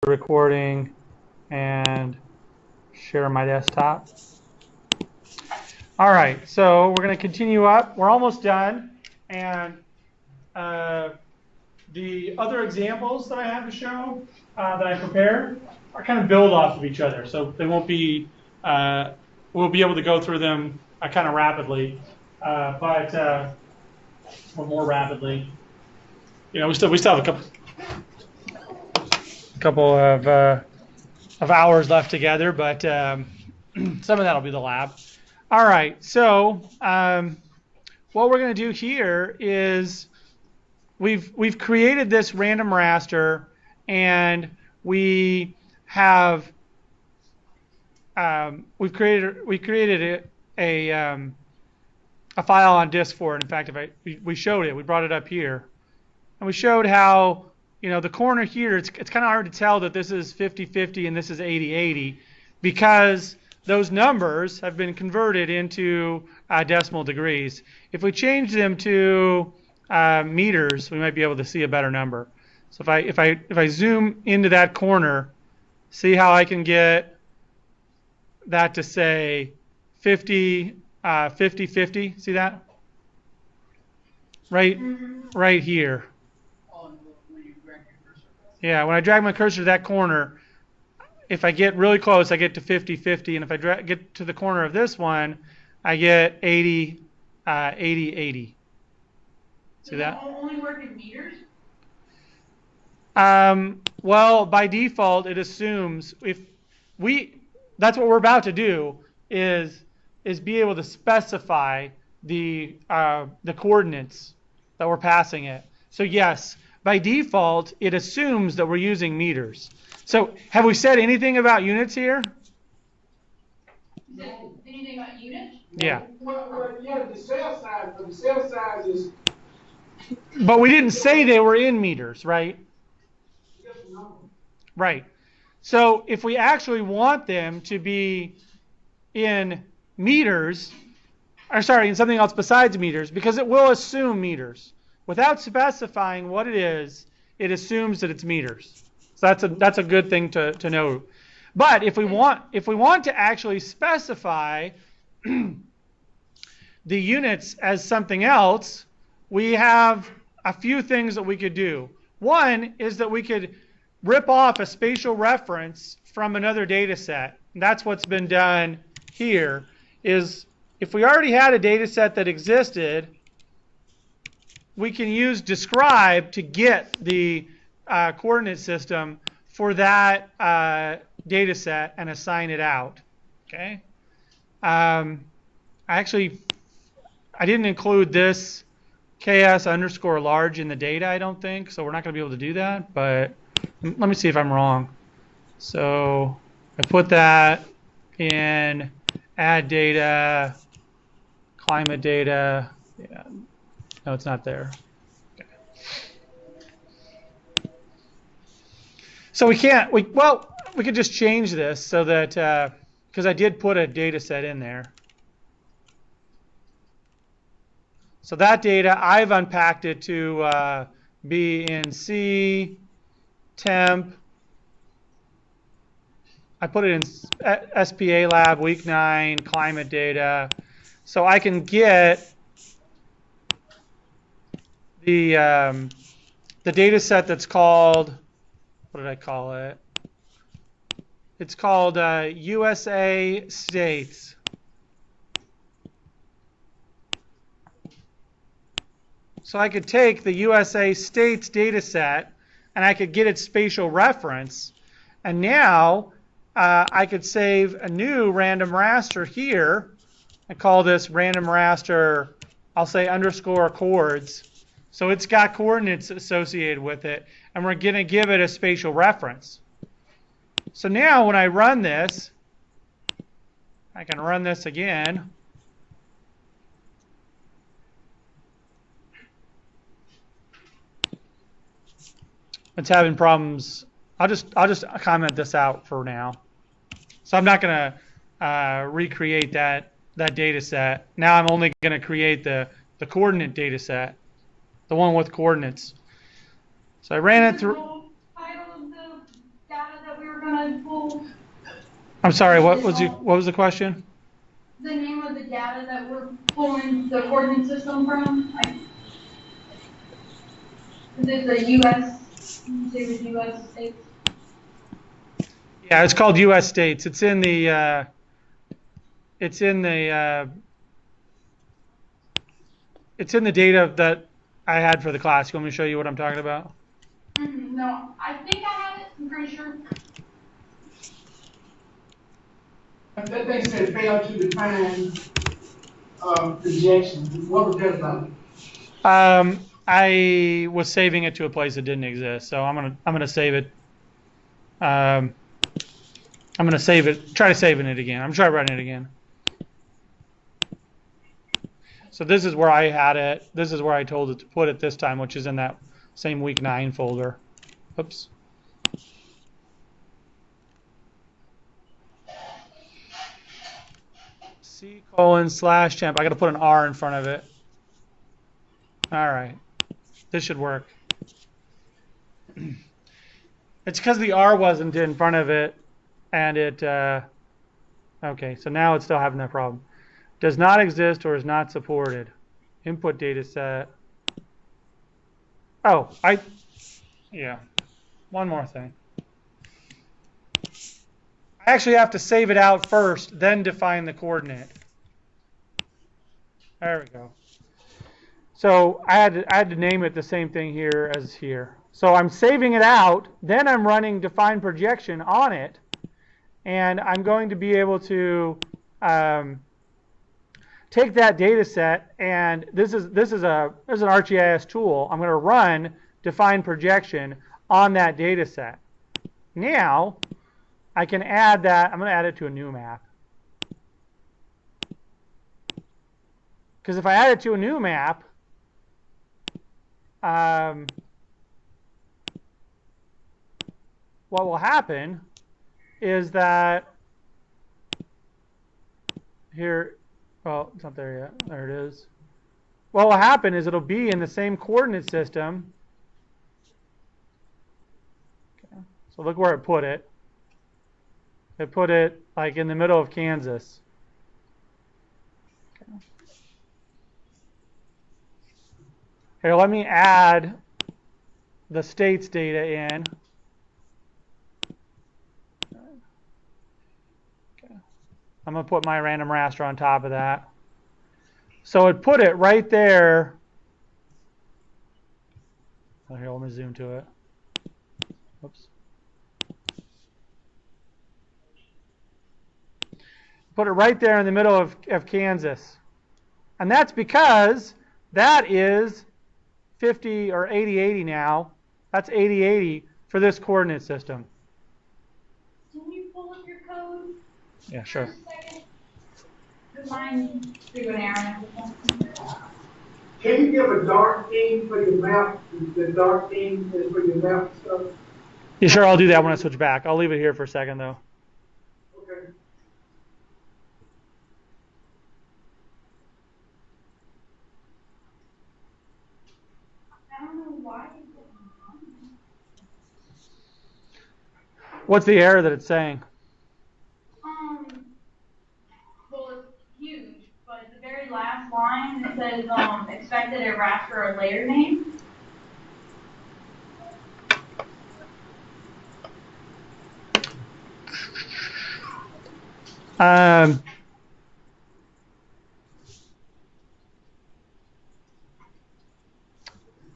recording and share my desktop. All right, so we're going to continue up. We're almost done, and the other examples that I have to show that I prepared are kind of build off of each other, so they won't be. We'll be able to go through them kind of rapidly, or more rapidly. You know, we still have a couple of hours left together, but some of that'll be the lab. All right, so what we're going to do here is we've created this random raster, and we have we created a file on disk for it. In fact, we showed it, we brought it up here, and we showed how, you know, the corner here, it's kind of hard to tell that this is 50-50 and this is 80-80 because those numbers have been converted into decimal degrees. If we change them to meters, we might be able to see a better number. So if I zoom into that corner, see how I can get that to say 50-50. See that? Right here. Yeah, when I drag my cursor to that corner, if I get really close, I get to 50-50, and if I get to the corner of this one, I get 80-80. See that? Only work in meters? Well, by default, it assumes that's what we're about to do is be able to specify the coordinates that we're passing it. So yes, by default, it assumes that we're using meters. So have we said anything about units here? Anything about units? Yeah. Well, yeah, the cell size, but the cell size is. But we didn't say they were in meters, right? Right. So if we actually want them to be in meters, or sorry, in something else besides meters, because it will assume meters. Without specifying what it is, it assumes that it's meters. So that's a good thing to know. But if we want to actually specify the units as something else, we have a few things that we could do. One is that we could rip off a spatial reference from another data set. And that's what's been done here, is if we already had a data set that existed, we can use describe to get the coordinate system for that data set and assign it out. Okay. I didn't include this ks_large in the data, I don't think, so we're not going to be able to do that, but let me see if I'm wrong. So I put that in add data, climate data. Yeah. No, it's not there. Okay. So we could just change this so that, because I did put a data set in there. So that data, I've unpacked it to be in C, temp. I put it in SPA lab, week 9, climate data. So I can get the data set that's called, what did I call it? It's called USA states. So I could take the USA states data set and I could get its spatial reference, and now I could save a new random raster here and call this random raster, I'll say underscore chords. So it's got coordinates associated with it, and we're going to give it a spatial reference. So now when I run this, I can run this again. It's having problems. I'll just comment this out for now. So I'm not going to recreate that data set. Now I'm only going to create the coordinate data set, the one with coordinates. So I ran it through. Title of the data I'm sorry, what was the question? The name of the data that we're pulling the coordinate system from? Is it the U.S. U.S. states? Yeah, it's called U.S. states. It's in the it's in the it's in the data that I had for the class. You want me to show you what I'm talking about? No, I think I have it. I'm pretty sure. That thing said fail to define projection. What was that about? I was saving it to a place that didn't exist, so I'm gonna save it. I'm gonna save it. Try saving it again. I'm trying running it again. So this is where I had it. This is where I told it to put it this time, which is in that same week 9 folder. Oops. C:/temp. I got to put an R in front of it. All right. This should work. It's because the R wasn't in front of it, and it. Okay, so now it's still having that problem. Does not exist or is not supported. Input data set. Oh, yeah. One more thing. I actually have to save it out first, then define the coordinate. There we go. So I had to name it the same thing here as here. So I'm saving it out, then I'm running define projection on it, and I'm going to be able to take that data set, and this is an ArcGIS tool. I'm going to run define projection on that data set. Now I can add that. I'm going to add it to a new map. Because if I add it to a new map, what will happen is that here, well, it's not there yet. There it is. What will happen is it'll be in the same coordinate system. Okay. So look where it put it. It put it like in the middle of Kansas. Okay. Here, let me add the states data in. Okay. I'm going to put my random raster on top of that. So it put it right there. Oh, here, let me zoom to it. Oops. Put it right there in the middle of Kansas. And that's because that is 50 or 80-80 now. That's 80-80 for this coordinate system. Can you pull up your code? Yeah, sure. For a second? Because mine's through an error. Can you give a dark theme for your map? The dark theme is for your map stuff. Yeah, sure. I'll do that when I switch back. I'll leave it here for a second, though. Okay. I don't know why. What's the error that it's saying? Well, it's huge, but the very last line it says expected a raster or layer name.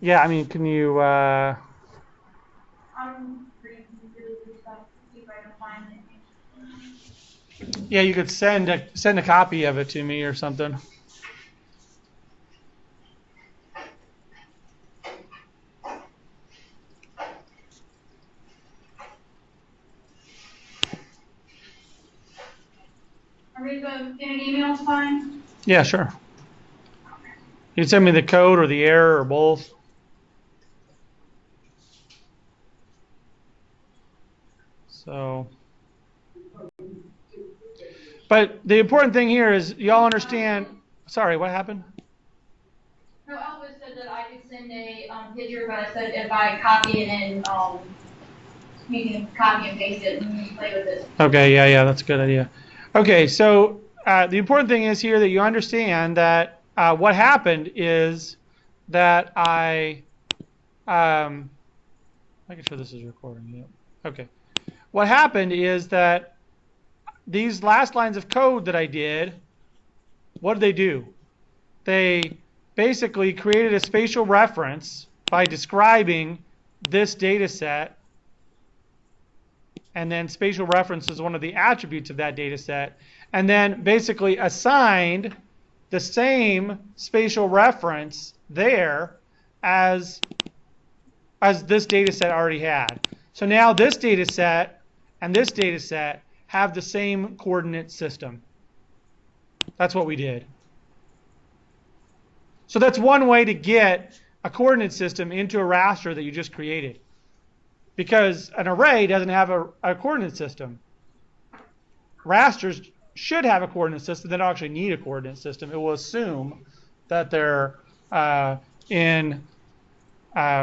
Yeah, I mean, can you? I'm reading through this stuff to see if I can find it. Yeah, you could send a copy of it to me or something. In an email fine? Yeah, sure. You can send me the code or the error or both. So, but the important thing here is y'all understand. Sorry, what happened? No, Elvis said that I could send a picture, but I said if I copy it in you can copy and paste it and play with it. Okay, yeah, that's a good idea. Okay, so the important thing is here that you understand that what happened is that making sure this is recording. Yeah. Okay. What happened is that these last lines of code that I did, what did they do? They basically created a spatial reference by describing this data set, and then spatial reference is one of the attributes of that data set, and then basically assigned the same spatial reference there as this data set already had. So now this data set and this data set have the same coordinate system. That's what we did. So that's one way to get a coordinate system into a raster that you just created, because an array doesn't have a coordinate system. Rasters should have a coordinate system. They don't actually need a coordinate system. It will assume that they're in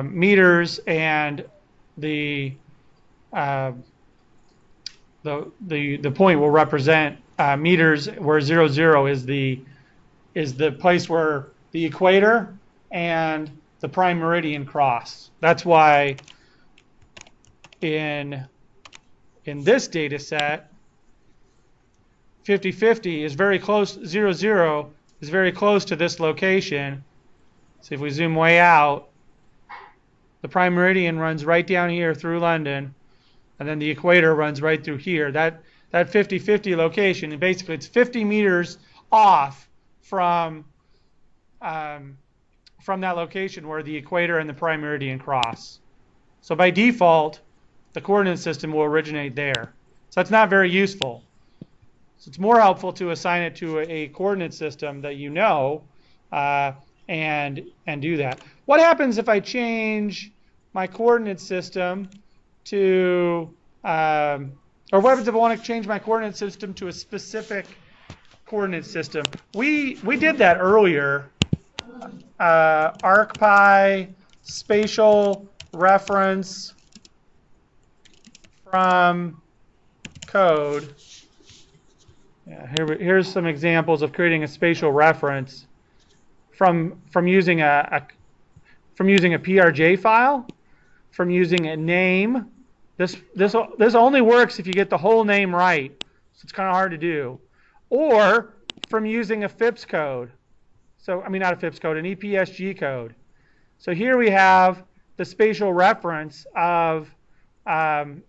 meters, and the point will represent meters, where 0, 0 is the place where the equator and the prime meridian cross. That's why in this data set, 50-50 is very close. 0, 0 is very close to this location. So if we zoom way out, the prime meridian runs right down here through London, and then the equator runs right through here. That 50-50 location, and basically it's 50 meters off from that location where the equator and the prime meridian cross. So by default, the coordinate system will originate there. So that's not very useful. So it's more helpful to assign it to a coordinate system that you know, and do that. What happens if I change my coordinate system to, or what happens if I want to change my coordinate system to a specific coordinate system? We did that earlier. ArcPy spatial reference from code. Yeah, here's some examples of creating a spatial reference from using a PRJ file, from using a name. This only works if you get the whole name right, so it's kind of hard to do, or from using a FIPS code. So, I mean, not a FIPS code, an EPSG code. So here we have the spatial reference of the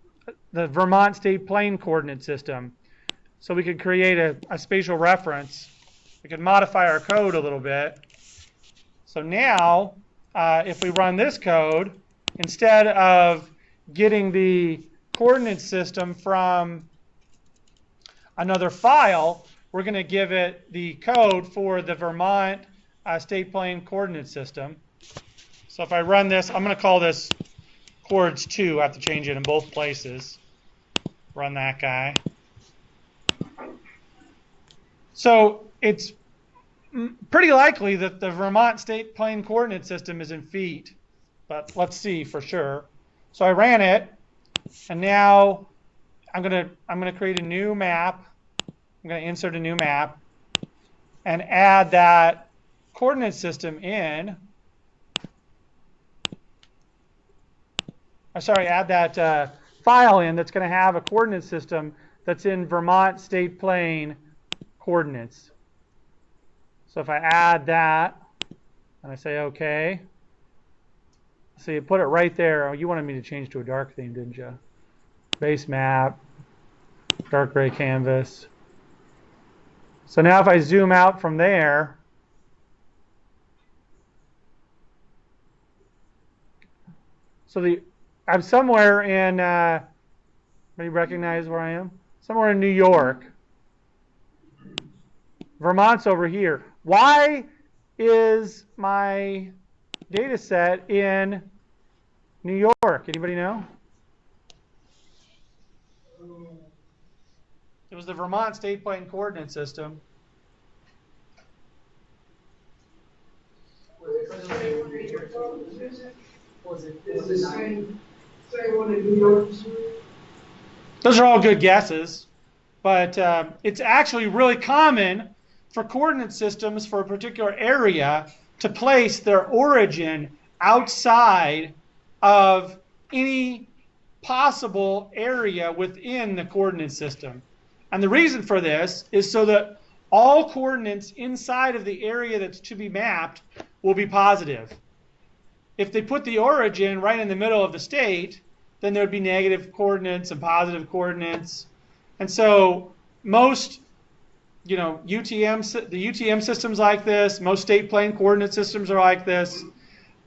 Vermont State Plane Coordinate System. So we could create a spatial reference. We could modify our code a little bit. So now, if we run this code, instead of getting the coordinate system from another file, we're going to give it the code for the Vermont State Plane Coordinate System. So if I run this, I'm going to call this Coords 2. I have to change it in both places. Run that guy. So it's pretty likely that the Vermont State Plane Coordinate System is in feet, but let's see for sure. So I ran it, and now I'm gonna create a new map. I'm going to insert a new map and add that coordinate system in. Add that file in that's going to have a coordinate system that's in Vermont State Plane coordinates. So if I add that and I say OK, so you put it right there. Oh, you wanted me to change to a dark theme, didn't you? Base map, dark gray canvas. So now if I zoom out from there, I'm somewhere in, anybody recognize where I am? Somewhere in New York. Vermont's over here. Why is my data set in New York? Anybody know? It was the Vermont State Plane Coordinate System. Was it the same Say when they do yours. Those are all good guesses, but it's actually really common for coordinate systems for a particular area to place their origin outside of any possible area within the coordinate system. And the reason for this is so that all coordinates inside of the area that's to be mapped will be positive. If they put the origin right in the middle of the state, then there would be negative coordinates and positive coordinates. And so most, the UTM systems like this, most state plane coordinate systems are like this.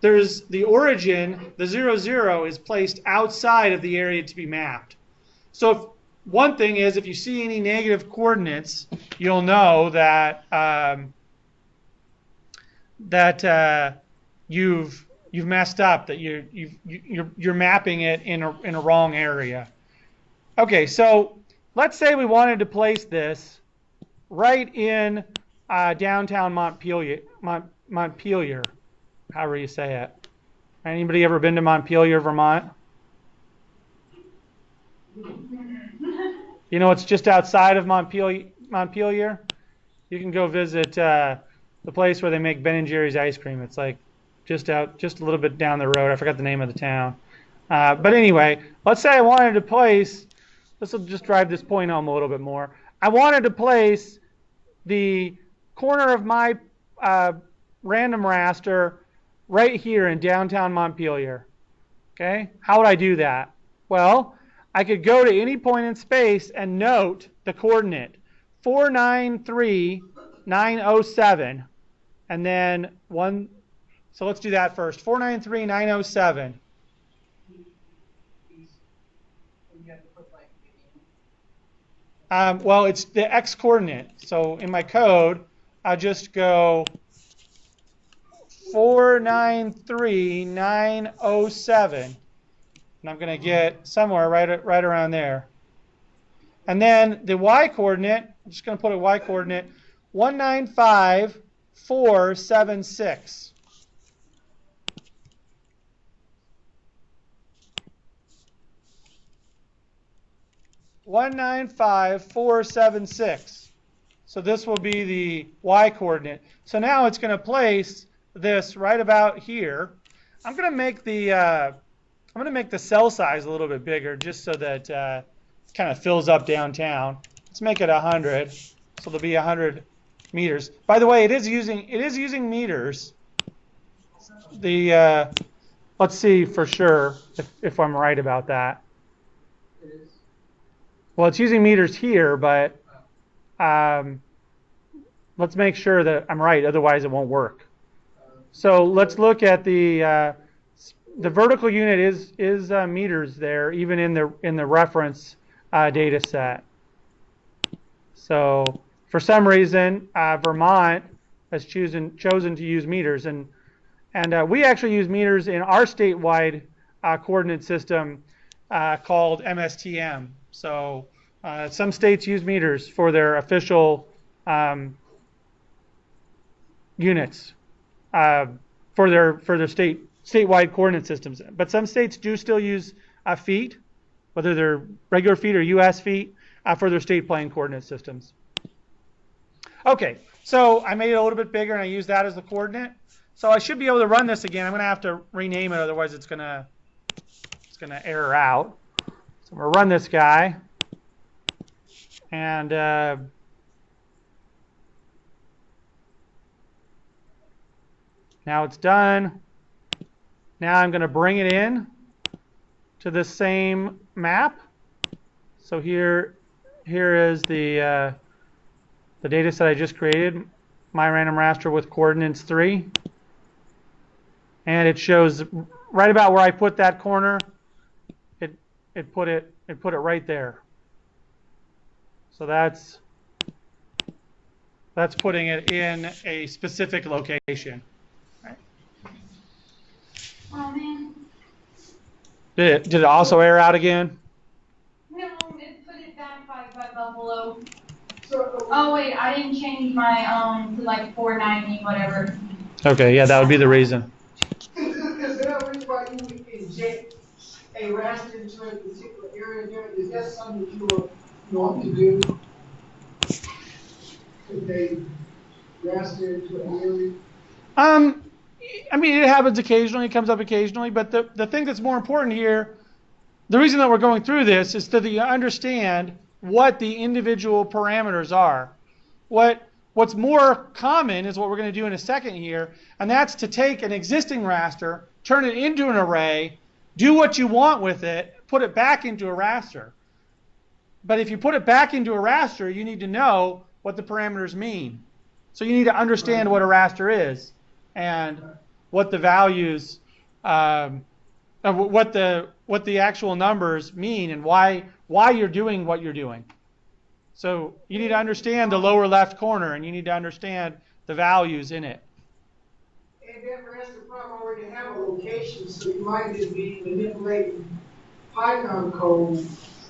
There's the origin, the 0, 0 is placed outside of the area to be mapped. So one thing is, if you see any negative coordinates, you'll know that you've messed up, that you're mapping it in a wrong area. Okay, so let's say we wanted to place this right in downtown Montpelier, however you say it. Anybody ever been to Montpelier, Vermont? You know, it's just outside of Montpelier. You can go visit the place where they make Ben and Jerry's ice cream. It's like just a little bit down the road. I forgot the name of the town. But anyway, let's say I wanted to place, this will just drive this point home a little bit more. I wanted to place the corner of my random raster right here in downtown Montpelier. Okay, how would I do that? Well, I could go to any point in space and note the coordinate 493,907, and then one. So let's do that first. 493,907. Well, it's the x coordinate. So in my code, I'll just go 493,907, and I'm going to get somewhere right around there. And then the y coordinate, I'm just going to put a y coordinate 195,476. So this will be the y coordinate. So now it's going to place this right about here. I'm going to make the cell size a little bit bigger, just so that it kind of fills up downtown. Let's make it 100. So there'll be 100 meters. By the way, it is using meters. Let's see for sure if I'm right about that. Well, it's using meters here, but let's make sure that I'm right. Otherwise, it won't work. So let's look at the vertical unit is meters there, even in the reference data set. So for some reason, Vermont has chosen to use meters, and we actually use meters in our statewide coordinate system called MSTM. So some states use meters for their official units for their statewide coordinate systems. But some states do still use feet, whether they're regular feet or US feet, for their state plane coordinate systems. Okay, so I made it a little bit bigger and I used that as the coordinate. So I should be able to run this again. I'm going to have to rename it, otherwise it's going to error out. So I'm going to run this guy, and now it's done. Now I'm going to bring it in to the same map. So here is the data set I just created, my random raster with coordinates 3, and it shows right about where I put that corner. It put it right there. So that's putting it in a specific location. Right. Oh man. Did it also error out again? No, it put it back by Buffalo. So, Oh wait, I didn't change my to like 490 whatever. Okay, yeah, that would be the reason. is there a reason why you inject a raster into a particular area there? Is that something that you would want to do? If they raster into an area? Um, I mean, it happens occasionally. It comes up occasionally. But the thing that's more important here, the reason that we're going through this is so that you understand what the individual parameters are. What's more common is what we're going to do in a second here, and that's to take an existing raster, turn it into an array, do what you want with it, put it back into a raster. But if you put it back into a raster, you need to know what the parameters mean. So you need to understand what a raster is and what the values, what the actual numbers mean and why you're doing what you're doing. So you need to understand the lower left corner, and you need to understand the values in it. And that raster probably already have a location, so you might just be manipulating Python code.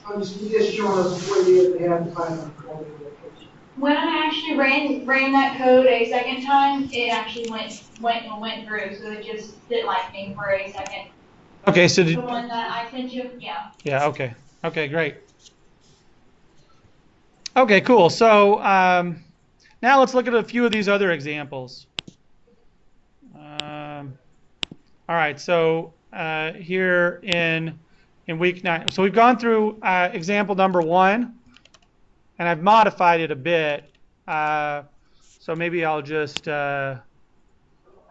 I'm just showing us where it is to have the Python code location. When I actually ran that code a second time, it actually went through, so it just did like me for a second. Okay, so the one that I sent you, yeah. Yeah. Okay. Okay. Great. Okay. Cool. So now let's look at a few of these other examples. All right. So here in week 9, so we've gone through example number 1, and I've modified it a bit. So maybe I'll just well,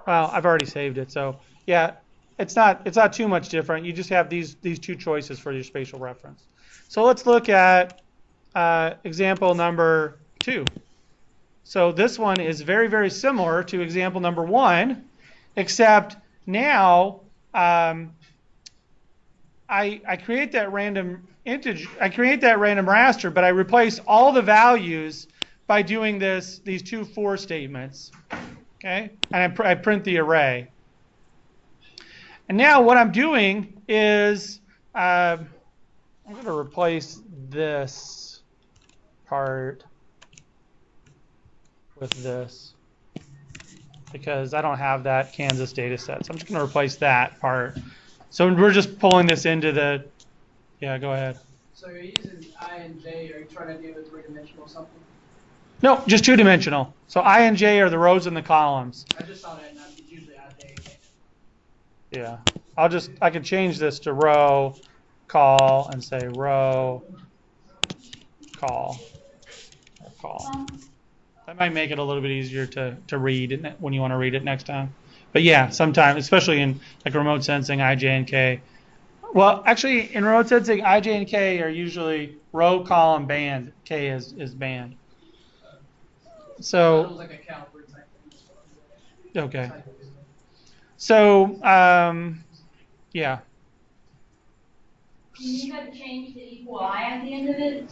I've already saved it. So yeah, it's not too much different. You just have these two choices for your spatial reference. So let's look at example number 2. So this one is very, very similar to example number 1, except now I create that random integer, I create that random raster, but I replace all the values by doing these two for statements. Okay, and I print the array. And now what I'm doing is I'm going to replace this part with this because I don't have that Kansas data set. So I'm just going to replace that part. So we're just pulling this into the, yeah, go ahead. So you're using I and J, are you trying to do it 3-dimensional something? No, just 2-dimensional. So I and J are the rows and the columns. I just saw that, and it's usually I, J. Yeah, I can change this to row, call, and say row, call, or call. That might make it a little bit easier to read when you want to read it next time. But yeah, sometimes, especially in like remote sensing, I, J, and K. Well, actually, in remote sensing, I, J, and K are usually row, column, band. K is band. So. It was like a caliper type thing. Okay. So, yeah. You have to change the equal I at the end of it.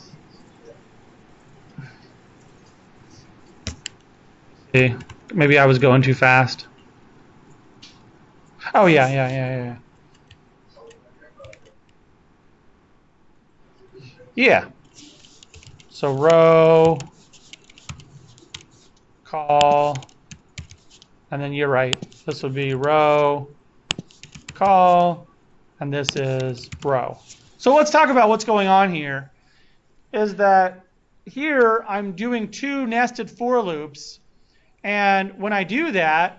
See, maybe I was going too fast. Oh yeah. Yeah. So row, call, and then you're right. This would be row, call, and this is row. So let's talk about what's going on here. Is that here I'm doing 2 nested for loops, and when I do that,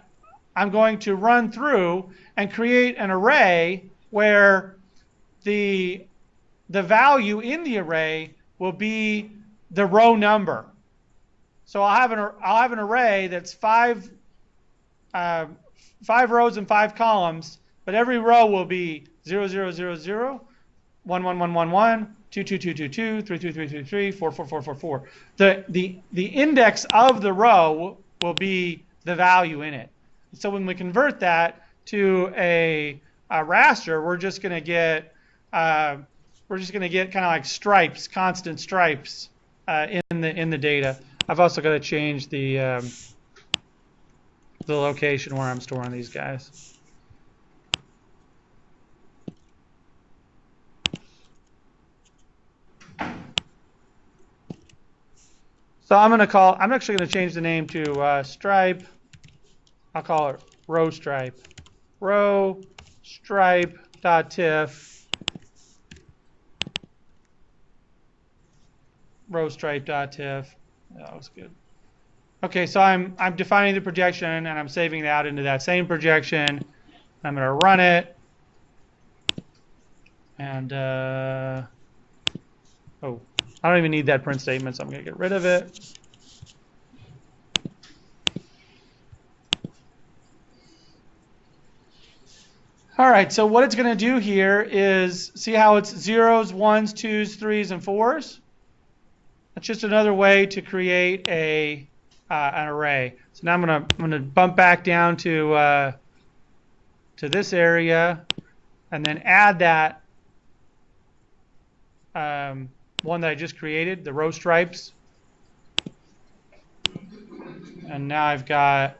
I'm going to run through and create an array where the value in the array will be the row number. So I'll have an array that's 5 rows and 5 columns, but every row will be 0, 0, 0, 0, 1, 1, 1, 1, 1, 2, 2, 2, 2, 2, 3, 3, 3, 3, 3, 4, 4, 4, 4, 4. The index of the row will be the value in it. So when we convert that to a raster, we're just going to get kind of like stripes, constant stripes in the data. I've also got to change the location where I'm storing these guys. So I'm actually going to change the name to stripe. I'll call it row stripe. Row stripe.tiff, row stripe dot tiff. That was good. Okay, so I'm defining the projection and I'm saving it out into that same projection. I'm going to run it. And oh, I don't even need that print statement, so I'm going to get rid of it. All right, so what it's going to do here is, see how it's zeros, ones, twos, threes, and fours? That's just another way to create an array. So now I'm gonna bump back down to this area, and then add that one that I just created, the row stripes. And now I've got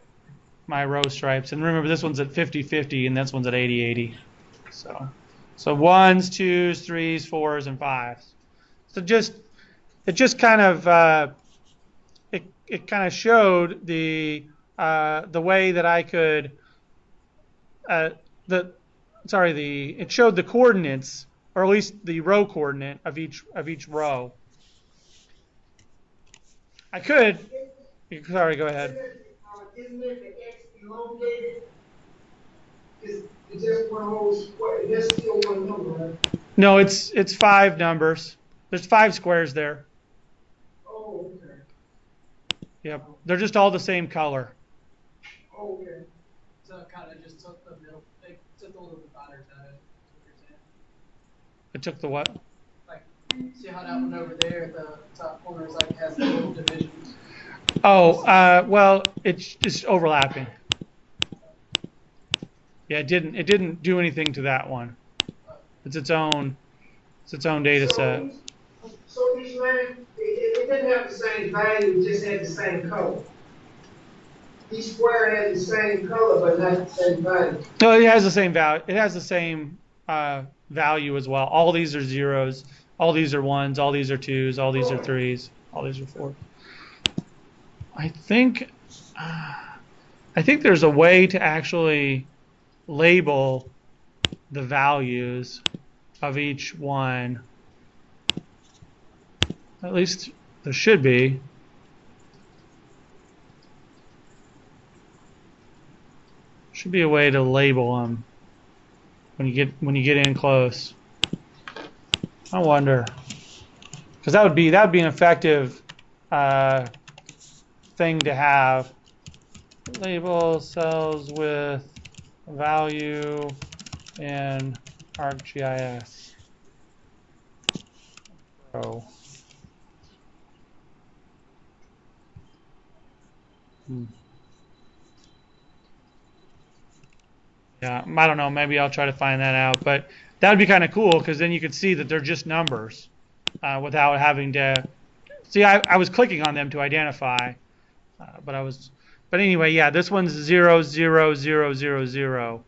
my row stripes. And remember, this one's at 50-50, and this one's at 80-80. So ones, twos, threes, fours, and fives. So it just kind of it kind of showed the way that I could it showed the coordinates, or at least the row coordinate of each row. I could. Sorry, go ahead. Isn't it the X elongated? Is just one whole square? There's still one number, right? No, it's 5 numbers. There's 5 squares there. Oh, okay. Yep, they're just all the same color. Oh, okay. So it kind of just took the middle, they took the little dividers out of it. It took the what? Like, see how that one over there at the top corner is like has the little divisions? Oh, well, it's just overlapping. Yeah, it didn't do anything to that one. It's its own data set. So each line, it didn't have the same value, it just had the same color. Each square has the same color, but not the same value. No, it has the same value. It has the same value as well. All these are zeros. All these are ones. All these are twos. All these are threes. All these are fours. I think there's a way to actually label the values of each one. At least there should be. Should be a way to label them when you get in close. I wonder, because that would be an effective thing to have. Label cells with value in ArcGIS. Row. Yeah, I don't know. Maybe I'll try to find that out. But that would be kind of cool, because then you could see that they're just numbers without having to. See, I was clicking on them to identify, but anyway, yeah, this one's 0, 0, 0, 0, 0.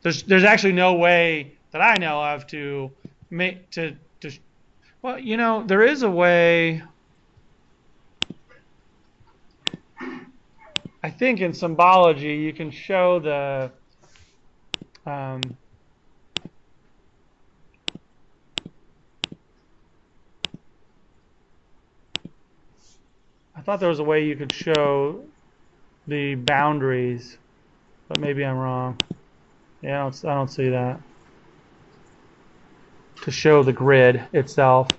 There's actually no way that I know of to make to. Well, you know, there is a way. I think in symbology you can show the I thought there was a way you could show the boundaries, but maybe I'm wrong. Yeah, I don't see that. To show the grid itself.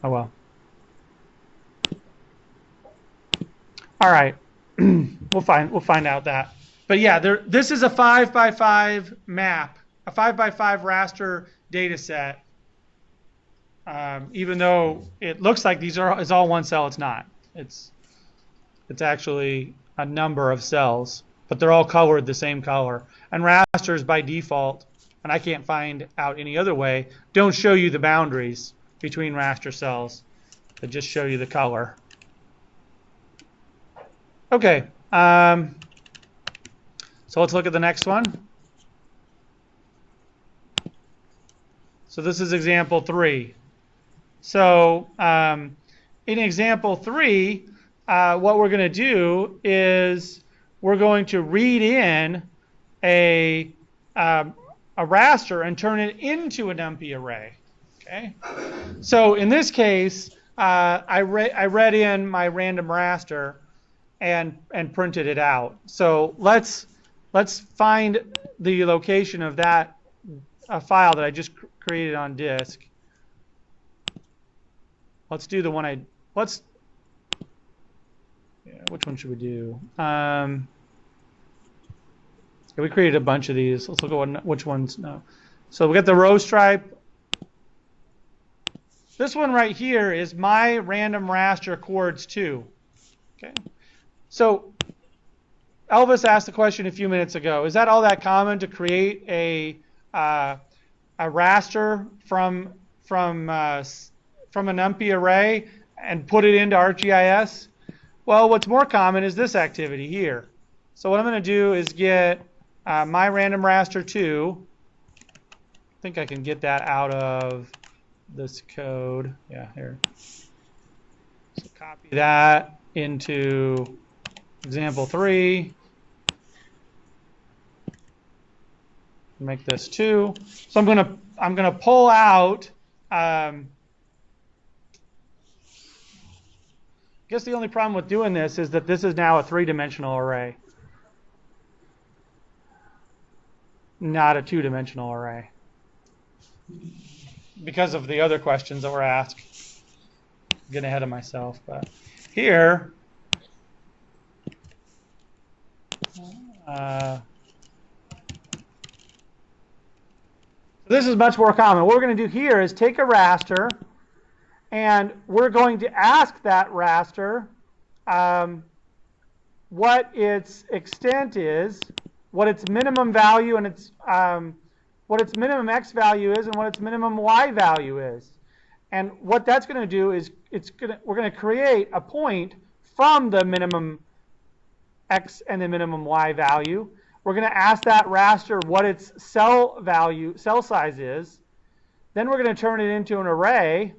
Oh well. All right, we'll find out that. But yeah, this is a 5x5 map, a 5x5 raster data set. Even though it looks like it's all one cell, it's not. It's actually a number of cells, but they're all colored the same color. And rasters by default, and I can't find out any other way, don't show you the boundaries between raster cells. They just show you the color. Okay, so let's look at the next one. So this is example 3. So in example 3, what we're going to do is we're going to read in a raster and turn it into a NumPy array. Okay. So in this case, I read in my random raster and printed it out. So let's find the location of that file that I just created on disk. Let's do the one which one should we do? We created a bunch of these. Let's look at which ones. No. So we got the row stripe. This one right here is my random raster chords 2. Okay. So Elvis asked the question a few minutes ago. Is that all that common to create a raster from a NumPy array and put it into ArcGIS? Well, what's more common is this activity here. So what I'm going to do is get my random raster 2. I think I can get that out of this code. Yeah, here. So copy that into example 3. Make this 2. So I'm gonna pull out. I guess the only problem with doing this is that this is now a 3-dimensional array, not a 2-dimensional array, because of the other questions that were asked. I'm getting ahead of myself, but here. This is much more common. What we're going to do here is take a raster, and we're going to ask that raster what its extent is, what its minimum value and its what its minimum x value is, and what its minimum y value is. And what that's going to do is we're going to create a point from the minimum x and the minimum y value. We're going to ask that raster what its cell size is. Then we're going to turn it into an array.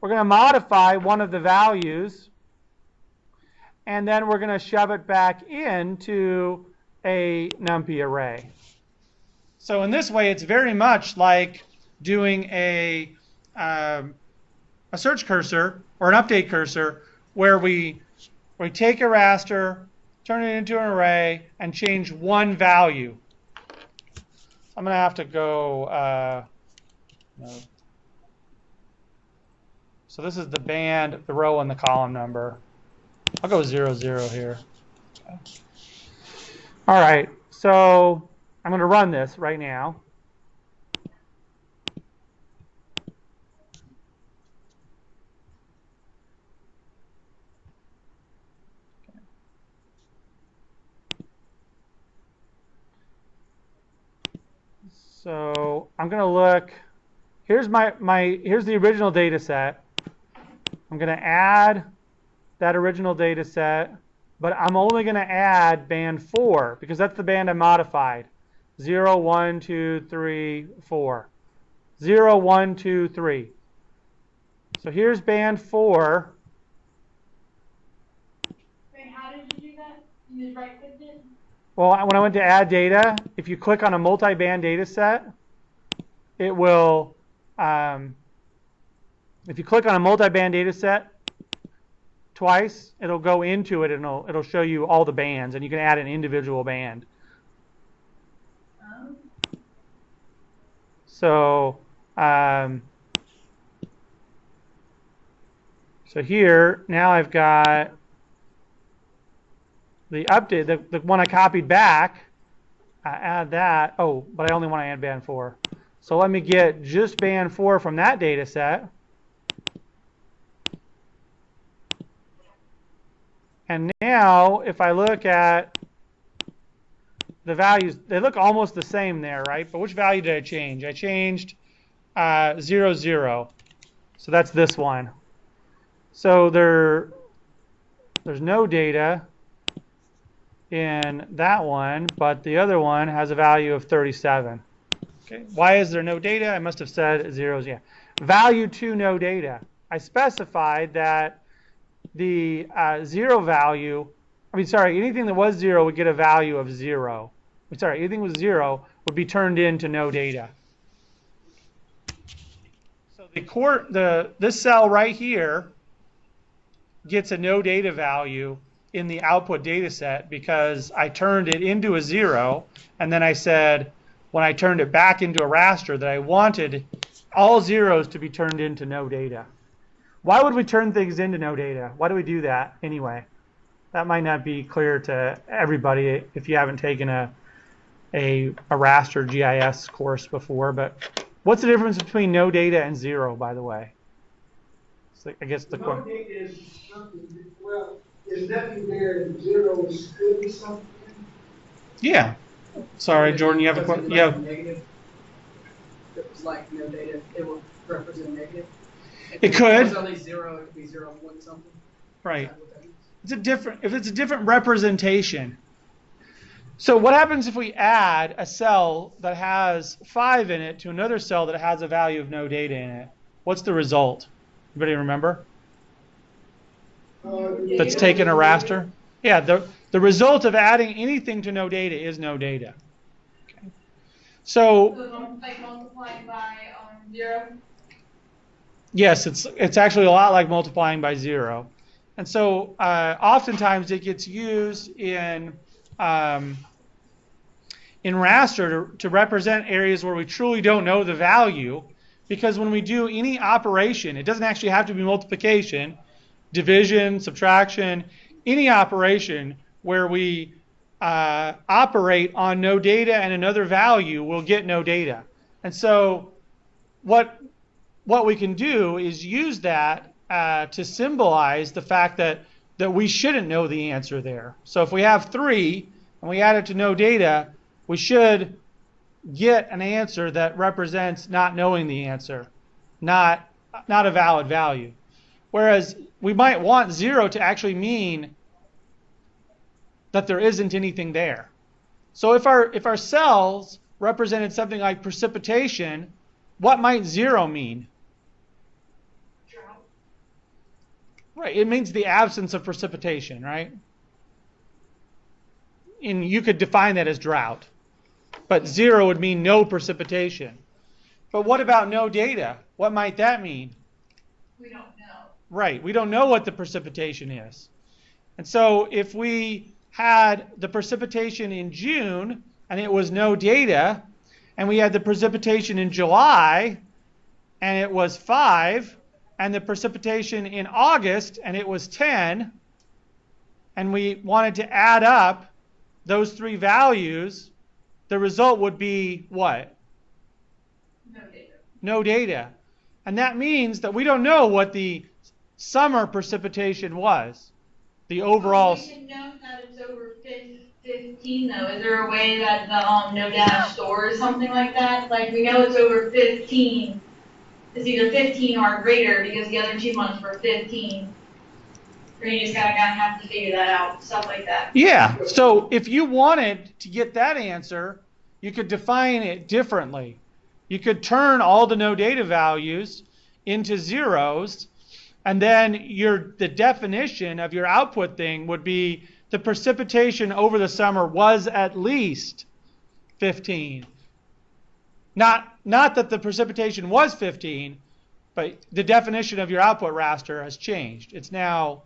We're going to modify one of the values, and then we're going to shove it back into a NumPy array. So in this way, it's very much like doing a search cursor or an update cursor, where we take a raster, turn it into an array, and change one value. I'm going to have to go. No. So this is the band, the row, and the column number. I'll go 0, 0 here. Okay. All right. So I'm going to run this right now. So I'm going to look. Here's here's the original data set. I'm going to add that original data set, but I'm only going to add band 4 because that's the band I modified. 0, 1, 2, 3, 4. 0, 1, 2, 3. So here's band 4. Wait, how did you do that? You just right-clicked it? Well, when I went to add data, if you click on a multi-band data set, it will, if you click on a multi-band data set twice, it'll go into it and it'll show you all the bands, and you can add an individual band. So, so here, now I've got the update, the one I copied back. I add that. Oh, but I only want to add band 4. So let me get just band 4 from that data set. And now, if I look at the values, they look almost the same there, right? But which value did I change? I changed 0, 0. So that's this one. So there's no data in that one, but the other one has a value of 37. Okay. Why is there no data? I must have said 0, yeah. Value to no data. I specified that the 0 value, anything that was 0 would get a value of 0. Anything with 0 would be turned into no data. So this cell right here gets a no data value in the output data set because I turned it into a 0, and then I said when I turned it back into a raster that I wanted all zeros to be turned into no data. Why would we turn things into no data? Why do we do that anyway? That might not be clear to everybody if you haven't taken a raster GIS course before, but what's the difference between no data and 0, by the way? So I guess the No question. data is something, well, there's nothing there and 0 could be something. Yeah. Sorry, Jordan, you have a question? Yeah. Negative. If it was like no data, it would represent negative. It could. If it was only 0, it could be 0 point something. Right. If it's a different representation. So what happens if we add a cell that has 5 in it to another cell that has a value of no data in it? What's the result? Anybody remember? That's taken a raster? Yeah, the result of adding anything to no data is no data. Okay. So like multiplying by 0? yes, it's actually a lot like multiplying by 0. And so oftentimes it gets used in raster to represent areas where we truly don't know the value, because when we do any operation, it doesn't actually have to be multiplication, division, subtraction, any operation where we operate on no data and another value will get no data. And so what we can do is use that to symbolize the fact that we shouldn't know the answer there. So if we have 3 and we add it to no data, we should get an answer that represents not knowing the answer, not a valid value. Whereas we might want 0 to actually mean that there isn't anything there. So if our cells represented something like precipitation, what might 0 mean? Drought. Right, it means the absence of precipitation, right? And you could define that as drought. But 0 would mean no precipitation. But what about no data? What might that mean? We don't know. Right, we don't know what the precipitation is. And so if we had the precipitation in June and it was no data, and we had the precipitation in July and it was 5, and the precipitation in August and it was 10, and we wanted to add up those 3 values, the result would be what? No data. No data. And that means that we don't know what the summer precipitation was. The overall. We can know that it's over 15 though. Is there a way that the no data stores something like that? Like we know it's over 15. It's either 15 or greater because the other 2 months were 15. Or you just gotta have to figure that out, stuff like that. Yeah. So if you wanted to get that answer, you could define it differently. You could turn all the no data values into zeros, and then the definition of your output thing would be the precipitation over the summer was at least 15. Not that the precipitation was 15, but the definition of your output raster has changed. It's now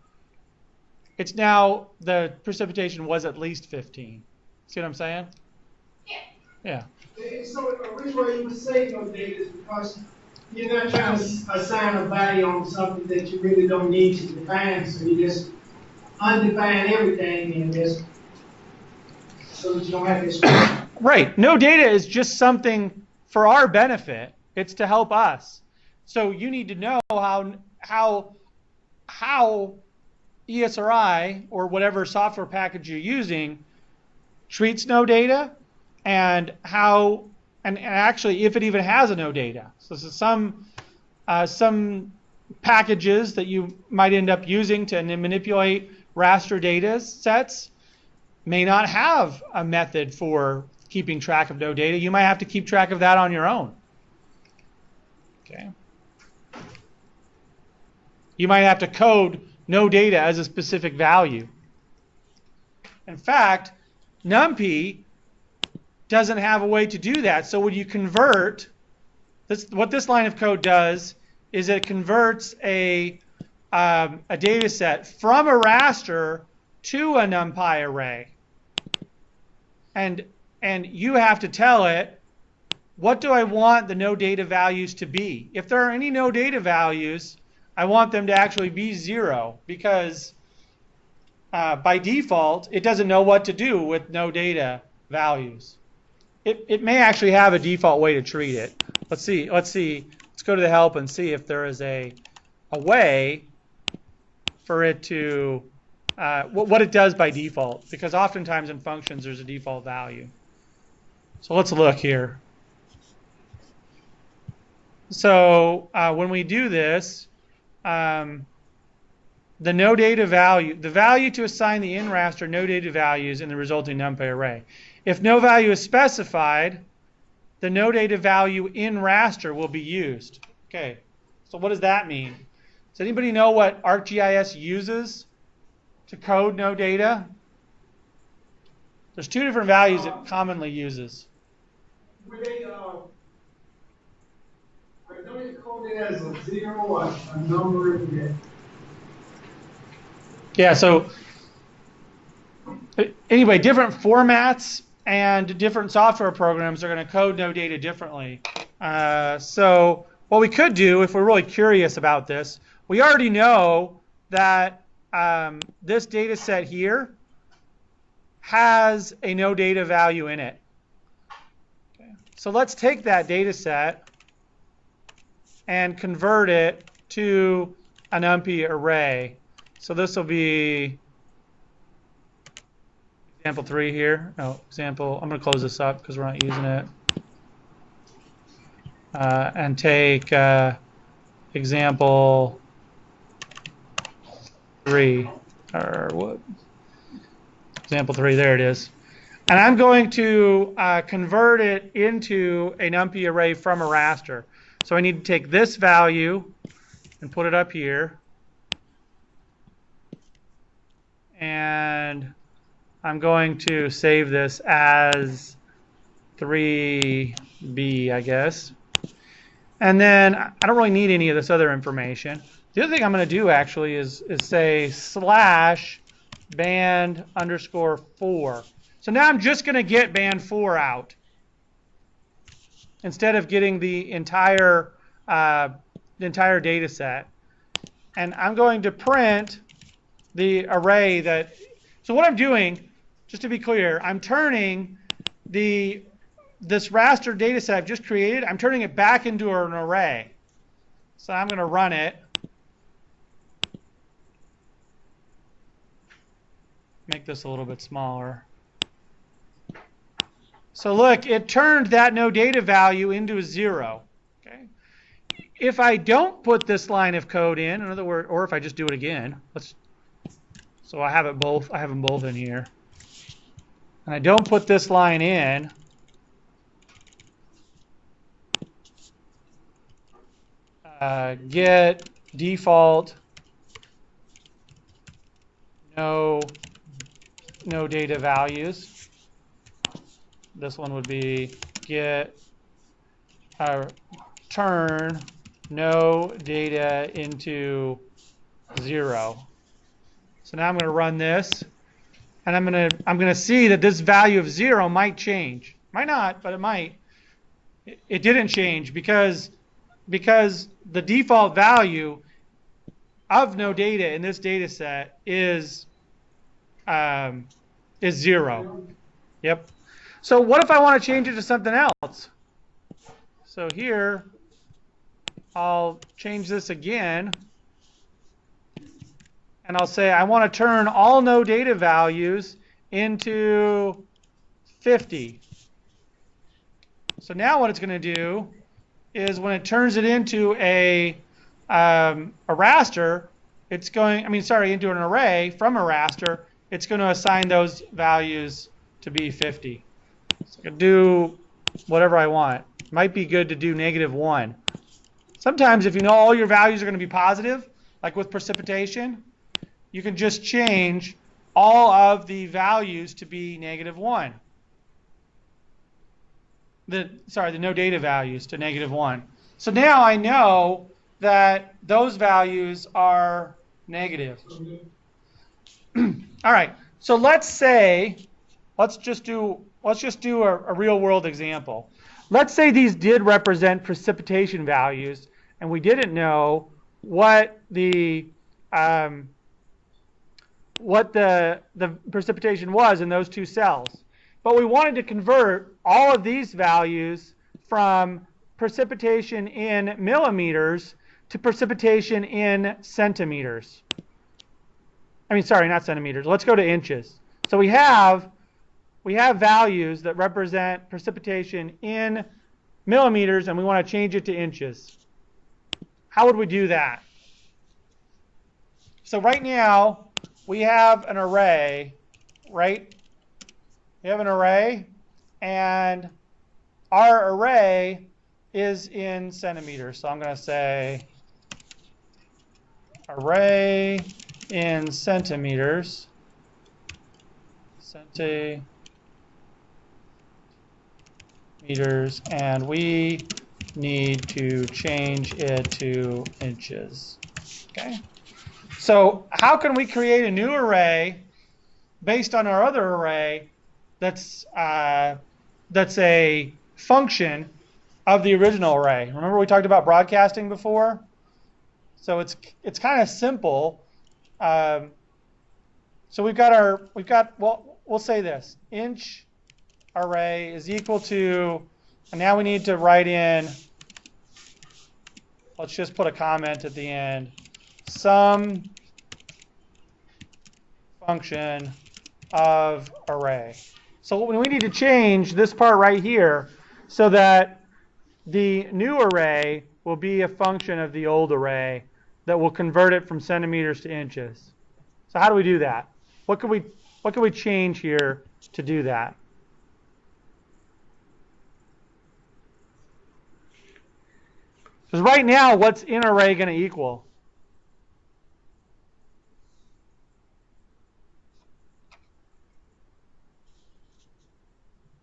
the precipitation was at least 15. See what I'm saying? Yeah. Yeah. And so the reason why you would say no data is because you're not trying to assign a value on something that you really don't need to define, so you just undefine everything and just so that you don't have to explain. Right. No data is just something for our benefit. It's to help us. So you need to know how ESRI or whatever software package you're using treats no data, and how and actually if it even has a no data. So some packages that you might end up using to manipulate raster data sets may not have a method for keeping track of no data. You might have to keep track of that on your own. Okay. You might have to code no data as a specific value. In fact, NumPy doesn't have a way to do that. So when you convert, what this line of code does is it converts a data set from a raster to a NumPy array. And you have to tell it, what do I want the no data values to be? If there are any no data values, I want them to actually be 0, because by default, it doesn't know what to do with no data values. It may actually have a default way to treat it. Let's see. Let's go to the help and see if there is a way for it to, what it does by default, because oftentimes in functions there's a default value. So let's look here. So when we do this, the no data value, the value to assign the in raster no data values in the resulting NumPy array. If no value is specified, the no data value in raster will be used. Okay, so what does that mean? Does anybody know what ArcGIS uses to code no data? There's 2 different values it commonly uses. Would they, I know they code it as a 0, a number in there. Yeah, so anyway, different formats and different software programs are going to code no data differently. So what we could do, if we're really curious about this, we already know that this data set here has a no data value in it. Okay. So let's take that data set and convert it to an NumPy array. So this will be example 3 here. No, example, I'm going to close this up because we're not using it. And take example 3, or what? Example 3, there it is. And I'm going to convert it into a NumPy array from a raster. So I need to take this value and put it up here. And I'm going to save this as 3B, I guess. And then I don't really need any of this other information. The other thing I'm going to do actually is say /band_4. So now I'm just going to get band 4 out instead of getting the entire data set. And I'm going to print the array that, so what I'm doing, just to be clear, I'm turning this raster data set I've just created, I'm turning it back into an array. So I'm going to run it. Make this a little bit smaller. So look, it turned that no data value into a 0. Okay. If I don't put this line of code in other words, or if I just do it again, so I have them both in here, and I don't put this line in, get default no data values. This one would be get turn no data into 0. So now I'm going to run this, and I'm going to see that this value of 0 might change. Might not, but it might. It didn't change because the default value of no data in this data set is 0. Yep. So what if I want to change it to something else? So here, I'll change this again. And I'll say I want to turn all no data values into 50. So now what it's going to do is when it turns it into a raster, it's going, into an array from a raster, it's going to assign those values to be 50. So I can do whatever I want. It might be good to do -1. Sometimes if you know all your values are going to be positive, like with precipitation, you can just change all of the values to be -1. The no data values to -1. So now I know that those values are negative. All right, so let's just do a real world example. Let's say these did represent precipitation values, and we didn't know what the precipitation was in those two cells. But we wanted to convert all of these values from precipitation in millimeters to precipitation in centimeters. I mean, sorry, not centimeters. Let's go to inches. So we have values that represent precipitation in millimeters, and we want to change it to inches. How would we do that? So right now, we have an array, right? We have an array, and our array is in centimeters. So I'm going to say array in centimeters. Centimeters, and we need to change it to inches. Okay? So how can we create a new array based on our other array that's a function of the original array? Remember we talked about broadcasting before? So it's kind of simple. So we'll say this: inch array is equal to, and now we need to write in, let's just put a comment at the end, some function of array. So we need to change this part right here so that the new array will be a function of the old array that will convert it from centimeters to inches. So how do we do that? What could we change here to do that? Because right now, what's in array going to equal?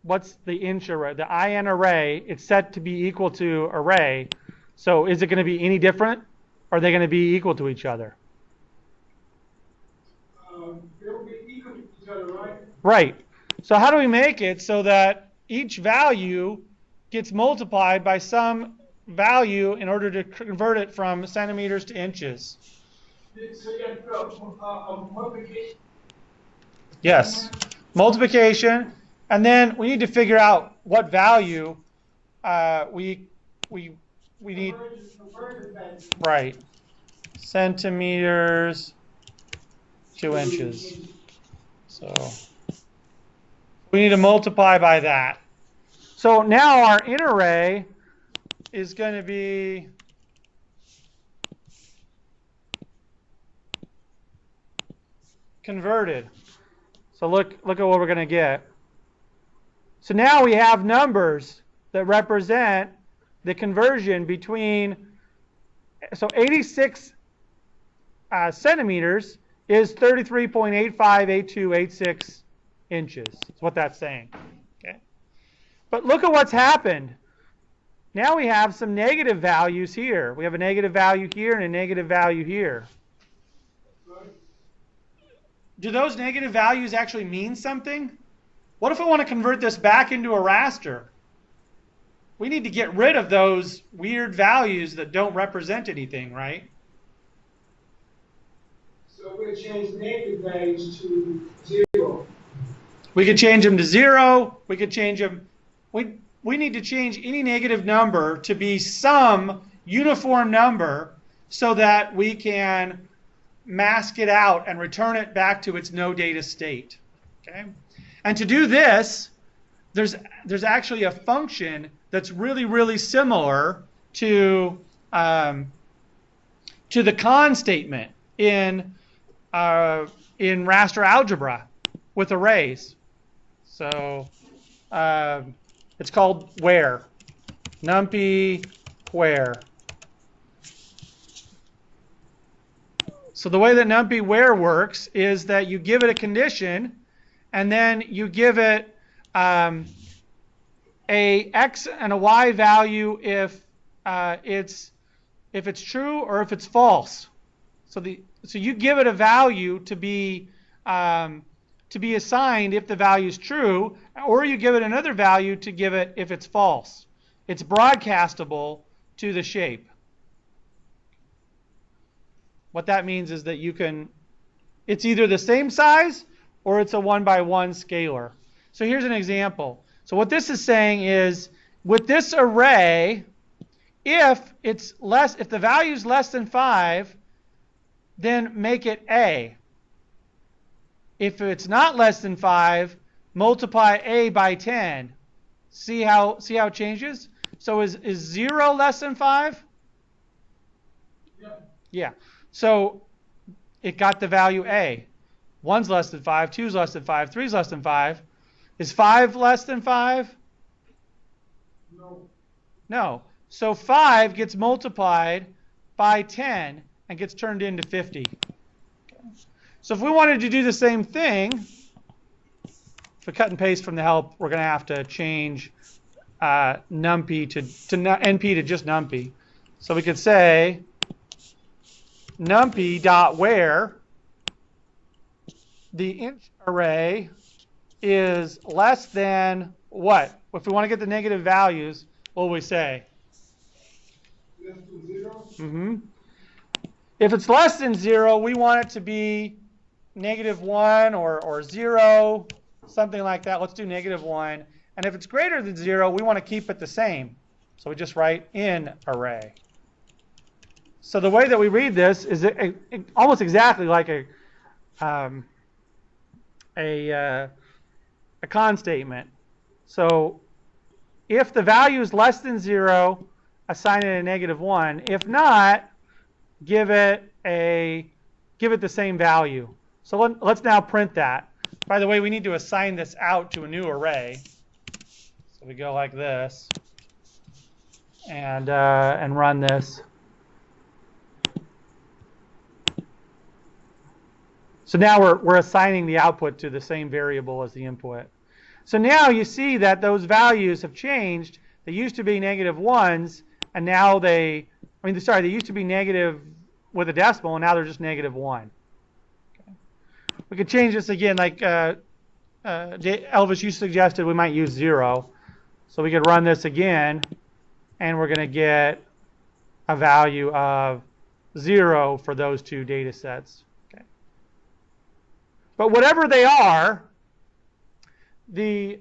What's the inch array? The IN array, it's set to be equal to array. So is it going to be any different? Or are they going to be equal to each other? They'll be equal to each other, right? Right. So how do we make it so that each value gets multiplied by some value in order to convert it from centimeters to inches? So you have multiplication. Yes. Multiplication. And then we need to figure out what value we need. Right. Centimeters to inches. So we need to multiply by that. So now our in array is going to be converted. So look at what we're going to get. So now we have numbers that represent the conversion between, so 86 centimeters is 33.858286 inches. That's what that's saying. Okay. But look at what's happened. Now we have some negative values here. We have a negative value here and a negative value here. Do those negative values actually mean something? What if I want to convert this back into a raster? We need to get rid of those weird values that don't represent anything, right? So we'll change negative values to 0. We could change them to 0. We could change them. We need to change any negative number to be some uniform number so that we can mask it out and return it back to its no data state. Okay? And to do this, there's actually a function that's really, really similar to the con statement in raster algebra with arrays. So it's called where, numpy where. So the way that numpy where works is that you give it a condition, and then you give it a x and a y value if it's if it's true or if it's false. So you give it a value to be assigned if the value is true, or you give it another value to give it if it's false. It's broadcastable to the shape. What that means is that it's either the same size or it's a 1-by-1 scalar. So here's an example. So what this is saying is, with this array, if the value is less than 5, then make it A. If it's not less than 5, multiply A by 10. See how it changes? So is 0 less than 5? Yeah. So it got the value A. 1's less than 5, 2's less than 5, 3's less than 5. Is 5 less than 5? No. So 5 gets multiplied by 10 and gets turned into 50. So if we wanted to do the same thing, if we cut and paste from the help, we're going to have to change numpy to np to just numpy. So we could say numpy.where the int array is less than what? If we want to get the negative values, what will we say? Less than 0? Mm-hmm. If it's less than 0, we want it to be -1 or 0, something like that. Let's do -1. And if it's greater than 0, we want to keep it the same. So we just write in array. So the way that we read this is almost exactly like a con statement. So if the value is less than 0, assign it a -1. If not, give it the same value. So let's now print that. By the way, we need to assign this out to a new array. So we go like this and run this. So now we're assigning the output to the same variable as the input. So now you see that those values have changed. They used to be -1s, and now they used to be negative with a decimal, and now they're just -1. Okay. We could change this again, like Elvis, you suggested we might use 0. So we could run this again, and we're going to get a value of 0 for those two data sets. Okay. But whatever they are, the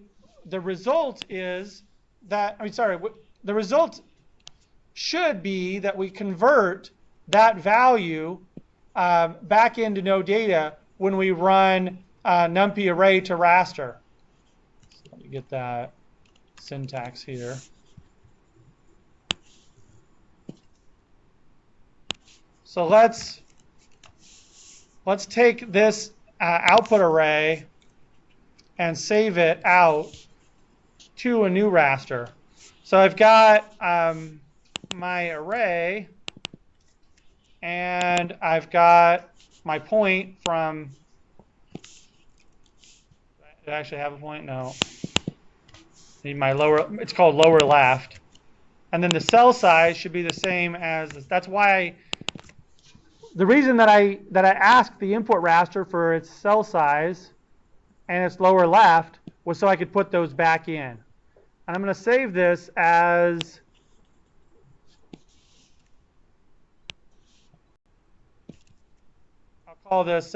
result is that, the result should be that we convert that value back into no data when we run numpy array to raster. So let me get that syntax here. So let's take this output array and save it out to a new raster. So I've got my array, and I've got my point from, did I actually have a point? No. Need my it's called lower left. And then the cell size should be the same as this. That's why the reason that I asked the input raster for its cell size and its lower left was so I could put those back in. And I'm going to save this as call this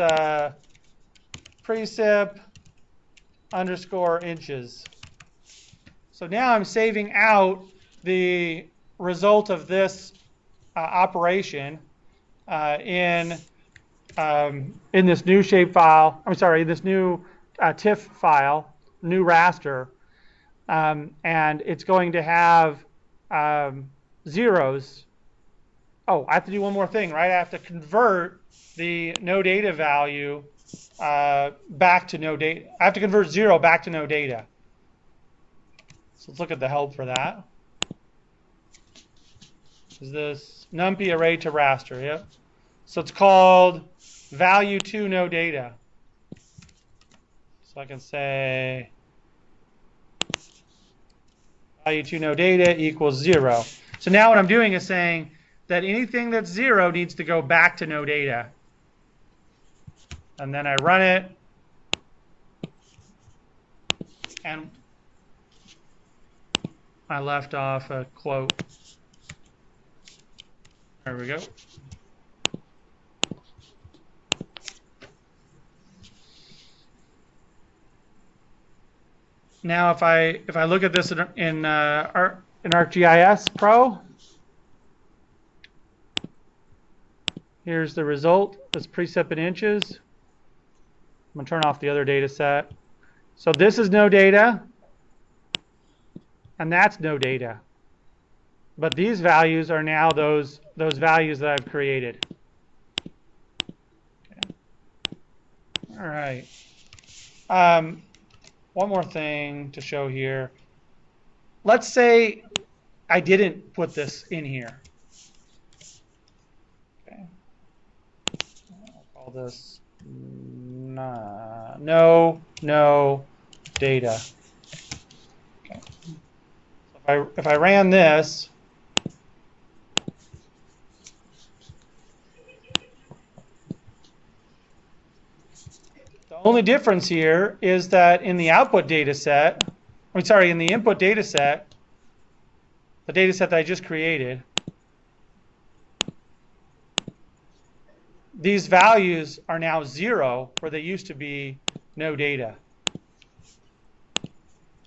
precip underscore inches. So now I'm saving out the result of this operation in this new shapefile. I'm sorry, this new TIFF file, new raster, and it's going to have zeros. Oh, I have to do one more thing, right? I have to convert the no data value back to no data. I have to convert 0 back to no data. So let's look at the help for that. Is this numpy array to raster? Yep. So it's called value to no data. So I can say value to no data equals 0. So now what I'm doing is saying that anything that's 0 needs to go back to no data. And then I run it, and I left off a quote. There we go. Now, if I look at this in ArcGIS Pro, here's the result. It's precip in inches. I'm going to turn off the other data set. So this is no data, and that's no data. But these values are now those values that I've created. Okay. All right. One more thing to show here. Let's say I didn't put this in here. Okay. I'll call this no data. Okay. So if I ran this, the only difference here is that in the output data set, in the input data set, the data set that I just created, these values are now 0 where they used to be no data.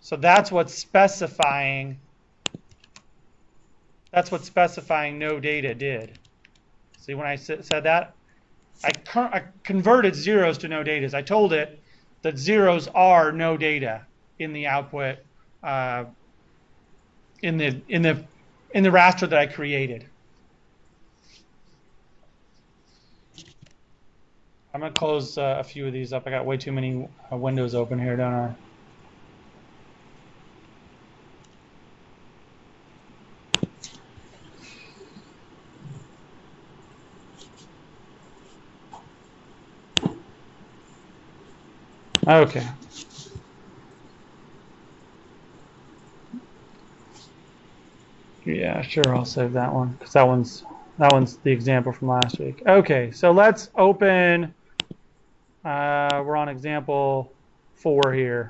So that's what's specifying no data did. See, when I said that, I converted zeros to no datas. I told it that zeros are no data in the output in the raster that I created. I'm going to close a few of these up. I got way too many windows open here, don't I? Okay. Yeah, sure, I'll save that one because that one's the example from last week. Okay, so let's open. We're on example 4 here.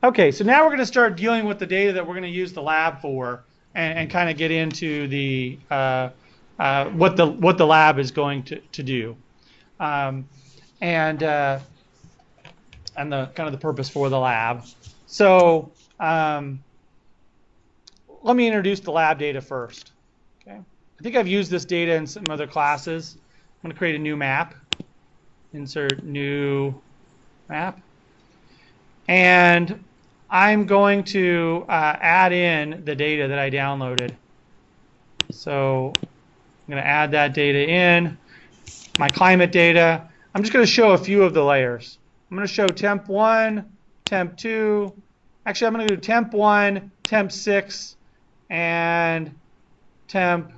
Okay, so now we're going to start dealing with the data that we're going to use the lab for, and kind of get into the what the lab is going to do, and the kind of the purpose for the lab. So let me introduce the lab data first. Okay, I think I've used this data in some other classes. I'm going to create a new map. Insert new map, and I'm going to add in the data that I downloaded. So I'm going to add that data in, my climate data. I'm just going to show a few of the layers. I'm going to show temp 1, temp 2. Actually, I'm going to do temp 1, temp 6, and temp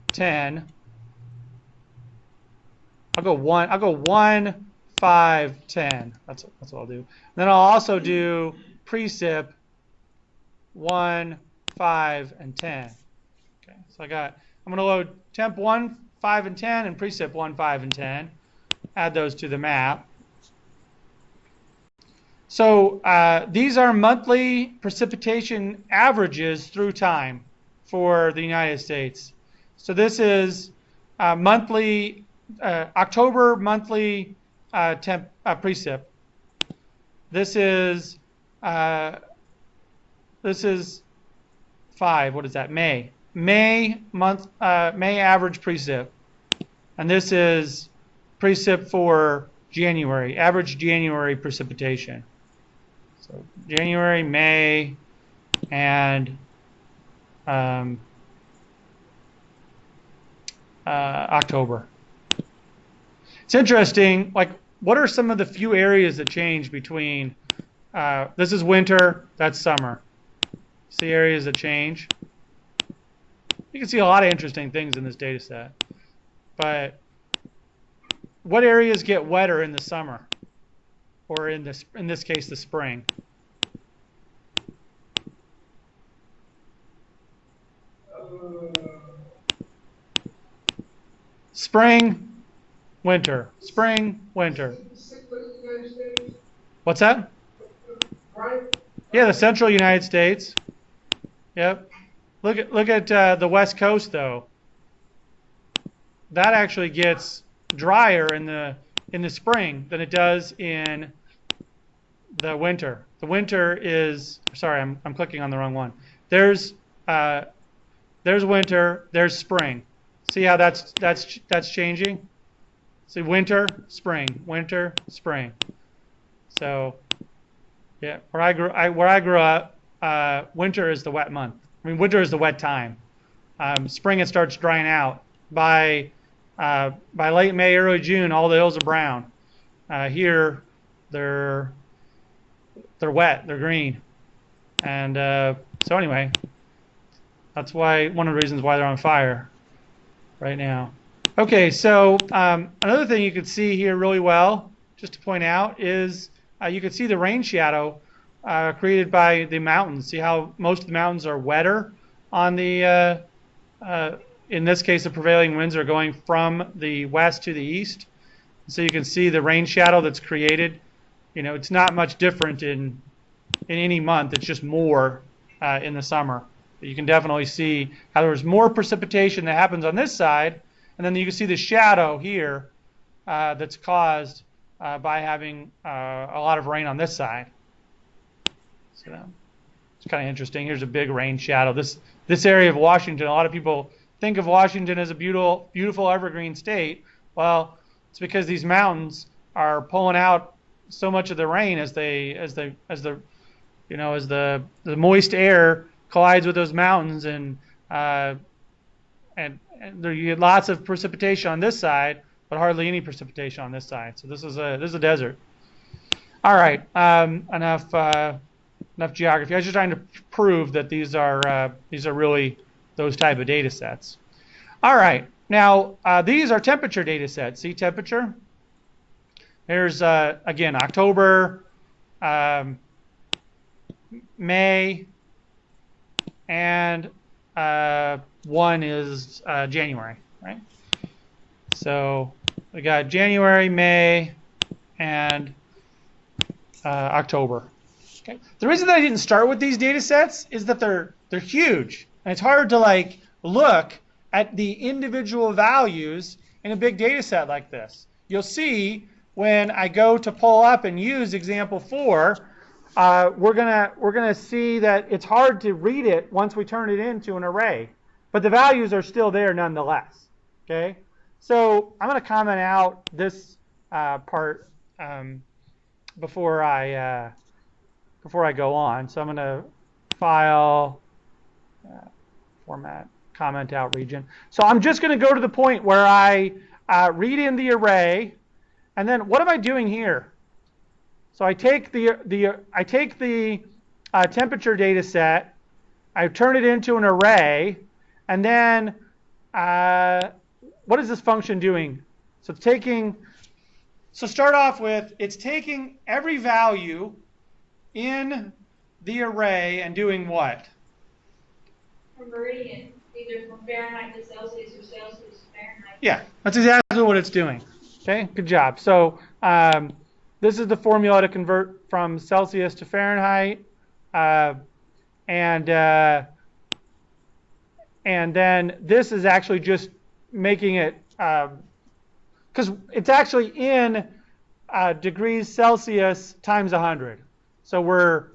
10. I'll go 1, 5, 10. That's what I'll do. Then I'll also do precip 1, 5, and 10. Okay, so I'm going to load temp 1, 5, and 10, and precip 1, 5, and 10. Add those to the map. So these are monthly precipitation averages through time for the United States. So this is monthly October monthly precip. This is 5. What is that? May month May average precip, and this is precip for January, average January precipitation. So January, May, and October. It's interesting, like, what are some of the few areas that change between, this is winter, that's summer. See areas that change? You can see a lot of interesting things in this data set. But what areas get wetter in the summer? Or in this case, the spring? spring, winter, spring, winter. What's that? Right? Yeah, the central United States. Yep. Look at the West Coast though. That actually gets drier in the spring than it does in the winter. The winter is, sorry, I'm clicking on the wrong one. There's winter, there's spring. See how that's changing? See, winter, spring, winter, spring. So yeah, where I grew up, winter is the wet month. I mean, winter is the wet time. Spring it starts drying out. By late May, early June, all the hills are brown. Here, they're wet, they're green, and so anyway, that's why one of the reasons why they're on fire right now. Okay, so another thing you could see here really well, just to point out, is you could see the rain shadow created by the mountains. See how most of the mountains are wetter on the, in this case, the prevailing winds are going from the west to the east. So you can see the rain shadow that's created. You know, it's not much different in any month. It's just more in the summer. But you can definitely see how there's more precipitation that happens on this side, and then you can see the shadow here that's caused by having a lot of rain on this side. So it's kind of interesting. Here's a big rain shadow. This area of Washington, a lot of people think of Washington as a beautiful evergreen state. Well, it's because these mountains are pulling out so much of the rain as the moist air collides with those mountains, and there you get lots of precipitation on this side, but hardly any precipitation on this side. So this is a desert. All right, enough geography. I was just trying to prove that these are really those type of data sets. All right, now these are temperature data sets. See temperature? There's again October, May, and one is January, right? So we got January, May, and October. Okay. The reason that I didn't start with these data sets is that they're huge, and it's hard to like look at the individual values in a big data set like this. You'll see when I go to pull up and use example 4, we're gonna see that it's hard to read it once we turn it into an array, but the values are still there nonetheless. Okay, so I'm gonna comment out this part before I go on. So I'm gonna file, format, comment out region. So I'm just gonna go to the point where I read in the array, and then what am I doing here? So I take the temperature data set, I turn it into an array, and then what is this function doing? So it's taking, so start off with, it's taking every value in the array and doing what? Converting it either from Fahrenheit to Celsius or Celsius to Fahrenheit. Yeah, that's exactly what it's doing. Okay, good job. So this is the formula to convert from Celsius to Fahrenheit, and then this is actually just making it, because it's actually in degrees Celsius times 100. So we're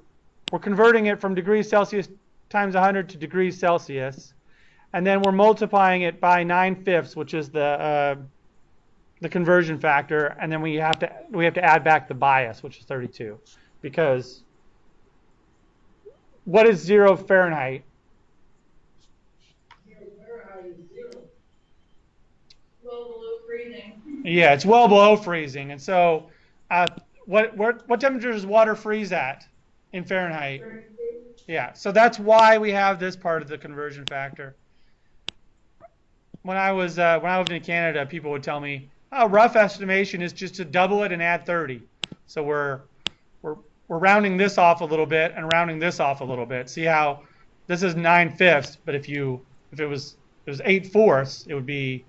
converting it from degrees Celsius times 100 to degrees Celsius, and then we're multiplying it by 9/5, which is the conversion factor, and then we have to add back the bias, which is 32, because what is 0 Fahrenheit? 0 Fahrenheit is 0. Well below freezing. Yeah, it's well below freezing, and so what temperature does water freeze at in Fahrenheit? 32. Yeah, so that's why we have this part of the conversion factor. When I lived in Canada, people would tell me, "Oh, rough estimation is just to double it and add 30." So we're rounding this off a little bit and rounding this off a little bit. See how this is 9/5, but if it was 8/4, it would be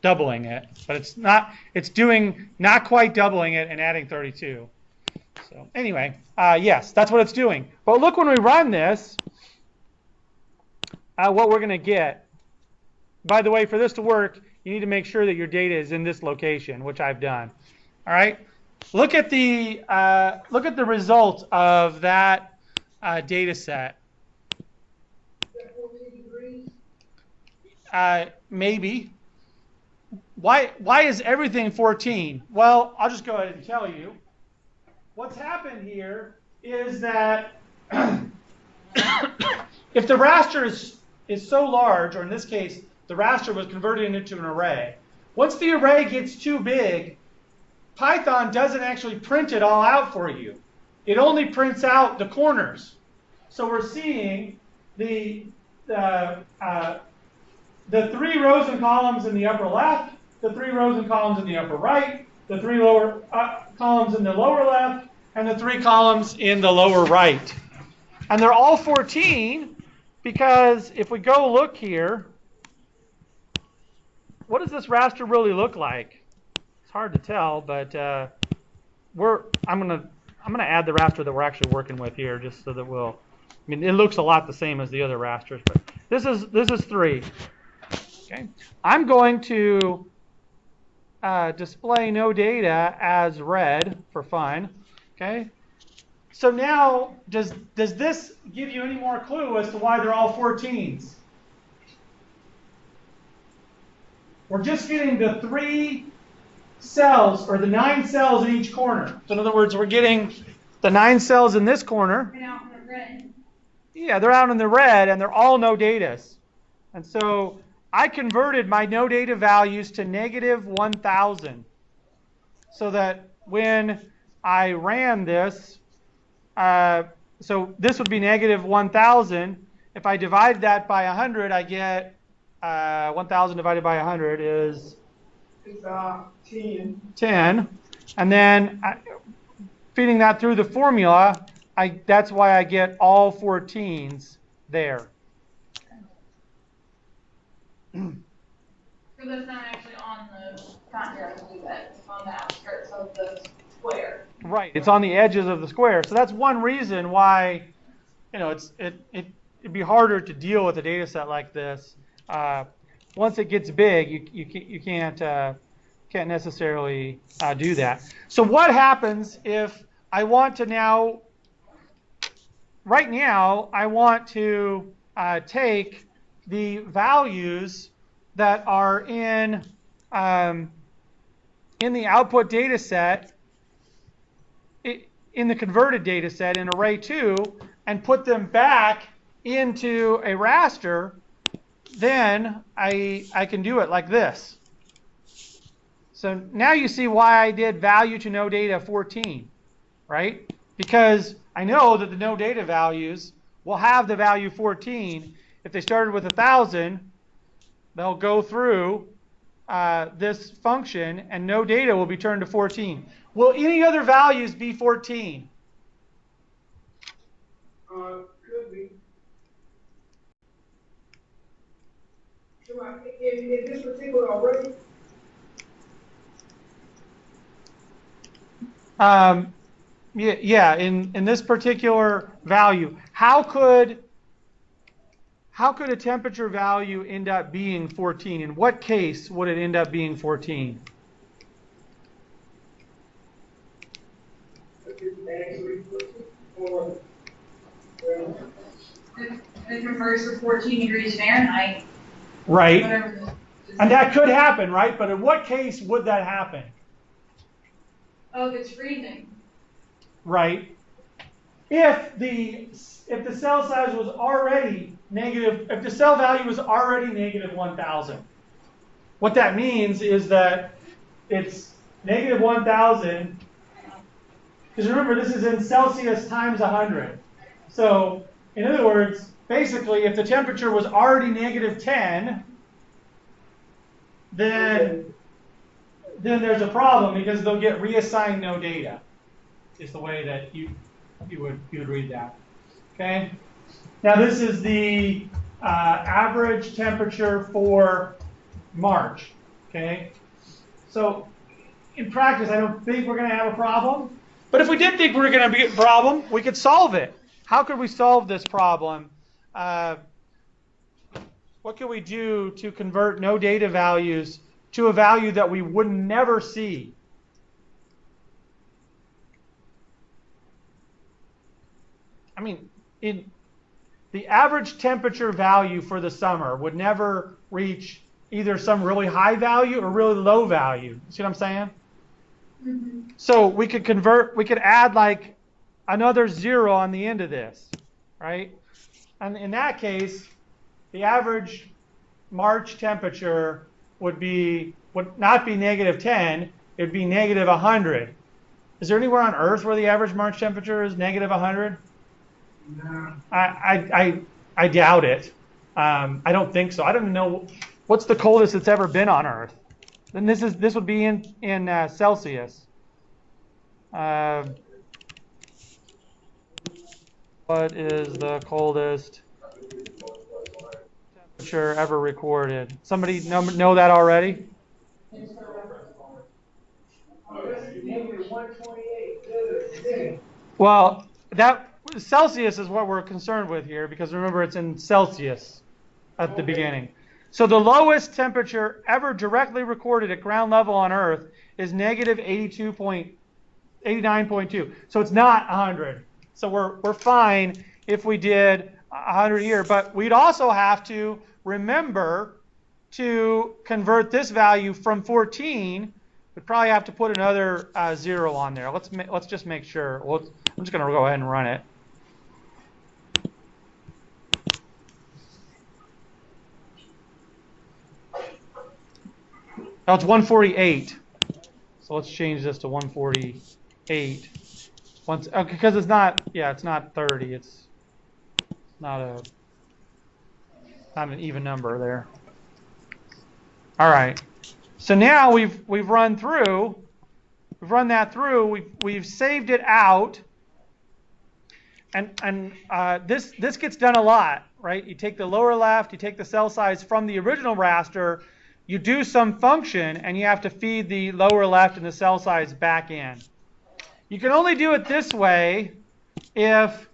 doubling it, but it's doing not quite doubling it and adding 32. So anyway, yes, that's what it's doing. But look, when we run this, what we're going to get. By the way, for this to work, you need to make sure that your data is in this location, which I've done. All right. Look at the result of that data set. Maybe. Why is everything 14? Well, I'll just go ahead and tell you. What's happened here is that if the raster is so large, or in this case, the raster was converted into an array. Once the array gets too big, Python doesn't actually print it all out for you. It only prints out the corners. So we're seeing the 3 rows and columns in the upper left, the 3 rows and columns in the upper right, the 3 lower columns in the lower left, and the 3 columns in the lower right. And they're all 14 because if we go look here, what does this raster really look like? It's hard to tell, but I'm gonna add the raster that we're actually working with here, just so that we'll. I mean, it looks a lot the same as the other rasters, but this is 3. Okay, I'm going to display no data as red for fun. Okay, so now does this give you any more clue as to why they're all 14s? We're just getting the 3 cells, or the 9 cells in each corner. So in other words, we're getting the 9 cells in this corner. And out in the red. Yeah, they're out in the red, and they're all no datas. And so I converted my no data values to -1000, so that when I ran this, so this would be -1000. If I divide that by 100, I get 1000 divided by 100 is 10. And then feeding that through the formula, that's why I get all 14s there. So that's not actually on the contract, it's on the outskirts of the square. Right, it's on the edges of the square. So that's one reason why, it'd be harder to deal with a data set like this. Once it gets big, you can't necessarily do that. So what happens if I want to now? Right now, I want to take the values that are in the output data set, in the converted data set in array 2, and put them back into a raster. Then I can do it like this. So now you see why I did value to no data 14, right? Because I know that the no data values will have the value 14. If they started with 1000, they'll go through this function, and no data will be turned to 14. Will any other values be 14? Could be. In this particular array? Yeah. In this particular value, how could a temperature value end up being 14? In what case would it end up being 14? It converts to 14 degrees Fahrenheit. Right. Whatever And that could happen, right? But in what case would that happen? Oh, if it's freezing. Right. If the cell size was already negative, if the cell value was already -1000, what that means is that it's -1000. Because remember, this is in Celsius times 100. So in other words, basically, if the temperature was already -10, then there's a problem, because they'll get reassigned no data. Is the way that you would read that. Okay. Now this is the average temperature for March. Okay? So in practice, I don't think we're going to have a problem. But if we did think we were going to be a problem, we could solve it. How could we solve this problem? What could we do to convert no data values to a value that we would never see? I mean, the average temperature value for the summer would never reach either some really high value or really low value. See what I'm saying? Mm-hmm. So we could add like another 0 on the end of this, right? And in that case, the average March temperature would not be -10, it'd be -100. Is there anywhere on Earth where the average March temperature is -100? No. I doubt it. I don't think so. I don't know what's the coldest it's ever been on Earth. Then this would be in Celsius. What is the coldest temperature ever recorded? Somebody know that already? -128. Well, that Celsius is what we're concerned with here because remember it's in Celsius at the beginning. So the lowest temperature ever directly recorded at ground level on Earth is -89.2. So it's not 100. So we're fine if we did 100 here, but we'd also have to remember to convert this value from 14. We'd probably have to put another 0 on there. Let's just make sure. I'm just going to go ahead and run it. Now it's 148. So let's change this to 148. Because it's not 30. It's not an even number there. All right. So now we've run that through. We've saved it out. And this gets done a lot, right? You take the lower left, you take the cell size from the original raster, you do some function, and you have to feed the lower left and the cell size back in. You can only do it this way if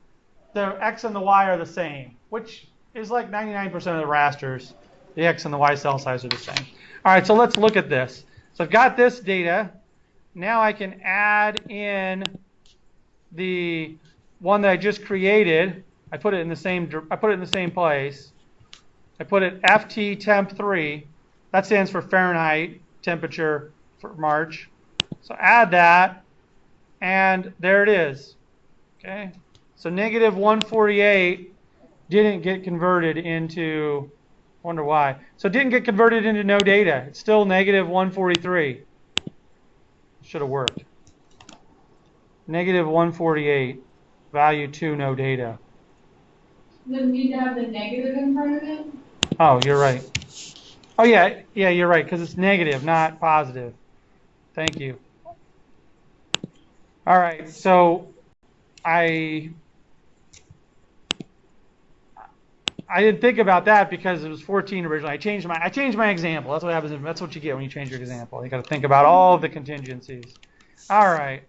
the X and the Y are the same, which is like 99% of the rasters. The X and the Y cell size are the same. All right, so let's look at this. So I've got this data. Now I can add in the one that I just created. I put it in the same place. I put it FT temp 3. That stands for Fahrenheit temperature for March. So add that, and there it is. Okay. So -148 didn't get converted into. Wonder why. So it didn't get converted into no data. It's still -143. Should have worked. -148. Value 2, no data. Does it need to have the negative in front of it? Oh, you're right. Oh, yeah, you're right, because it's negative, not positive. Thank you. All right, so I didn't think about that because it was 14 originally. I changed my example. That's what happens. That's what you get when you change your example. You got to think about all of the contingencies. All right.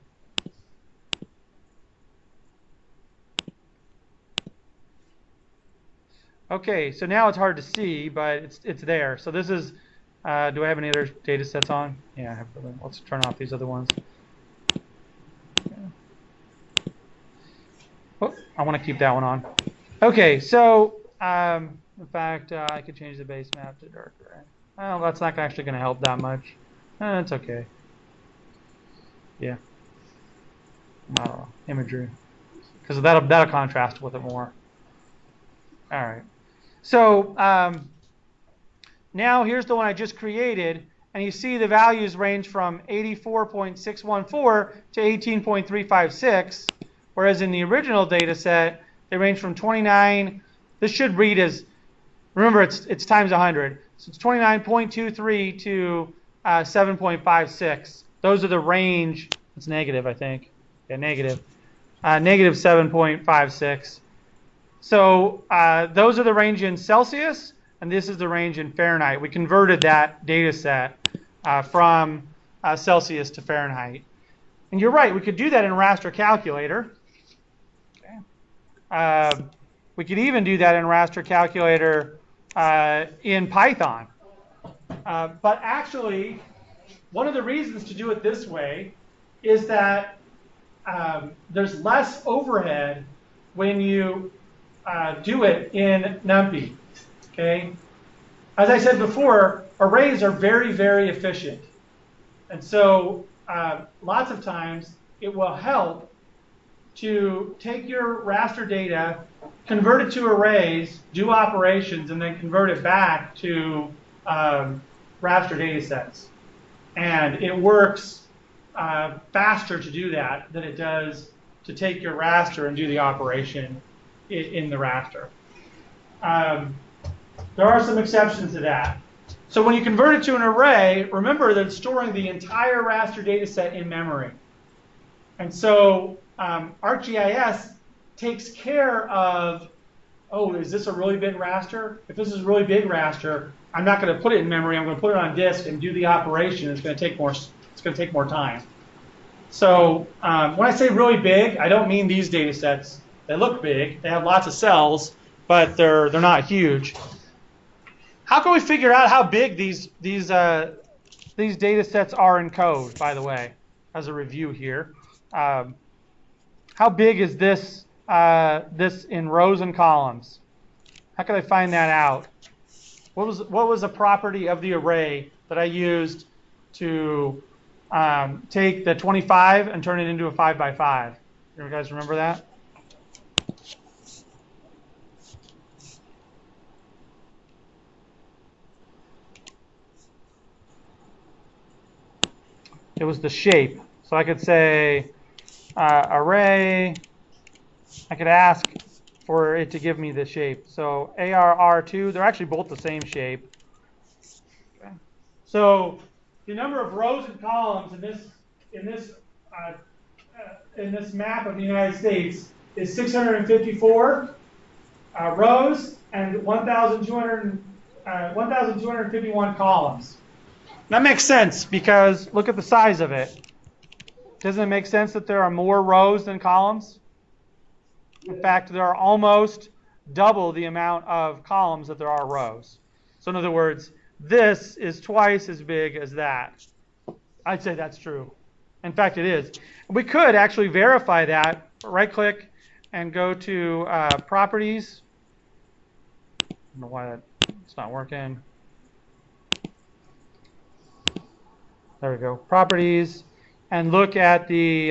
Okay, so now it's hard to see, but it's there. So this is. Do I have any other data sets on? Yeah, I have. Let's turn off these other ones. Oh, I want to keep that one on. Okay, so. In fact, I could change the base map to dark gray. Well, that's not actually going to help that much. It's okay. Yeah. I don't know. Imagery. Because that'll contrast with it more. All right. So now here's the one I just created. And you see the values range from 84.614 to 18.356. Whereas in the original data set, they range from 29. This should read as, remember it's times 100. So it's 29.23 to 7.56. Those are the range. It's negative, I think. Yeah, negative. Negative 7.56. So those are the range in Celsius, and this is the range in Fahrenheit. We converted that data set from Celsius to Fahrenheit. And you're right, we could do that in a raster calculator. Okay. We could even do that in a raster calculator in Python. But actually, one of the reasons to do it this way is that there's less overhead when you do it in NumPy. Okay? As I said before, arrays are very, very efficient. And so lots of times it will help to take your raster data, convert it to arrays, do operations, and then convert it back to raster data sets. And it works faster to do that than it does to take your raster and do the operation in the raster. There are some exceptions to that. So when you convert it to an array, remember that it's storing the entire raster data set in memory. And so ArcGIS takes care of, oh, is this a really big raster? If this is a really big raster, I'm not going to put it in memory. I'm going to put it on disk and do the operation. It's going to take more. It's going to take more time. So when I say really big, I don't mean these data sets. They look big. They have lots of cells, but they're not huge. How can we figure out how big these data sets are in code? By the way, as a review here, how big is this this in rows and columns? How can I find that out? What was a property of the array that I used to take the 25 and turn it into a 5 by 5? You guys remember that? It was the shape. So I could say array. I could ask for it to give me the shape. So ARR2, they're actually both the same shape. Okay. So the number of rows and columns in this map of the United States is 654 rows and 1,251 columns. That makes sense because look at the size of it. Doesn't it make sense that there are more rows than columns? In fact, there are almost double the amount of columns that there are rows. So in other words, this is twice as big as that. I'd say that's true. In fact, it is. We could actually verify that. Right-click and go to Properties. I don't know why it's not working. There we go. Properties. And look at the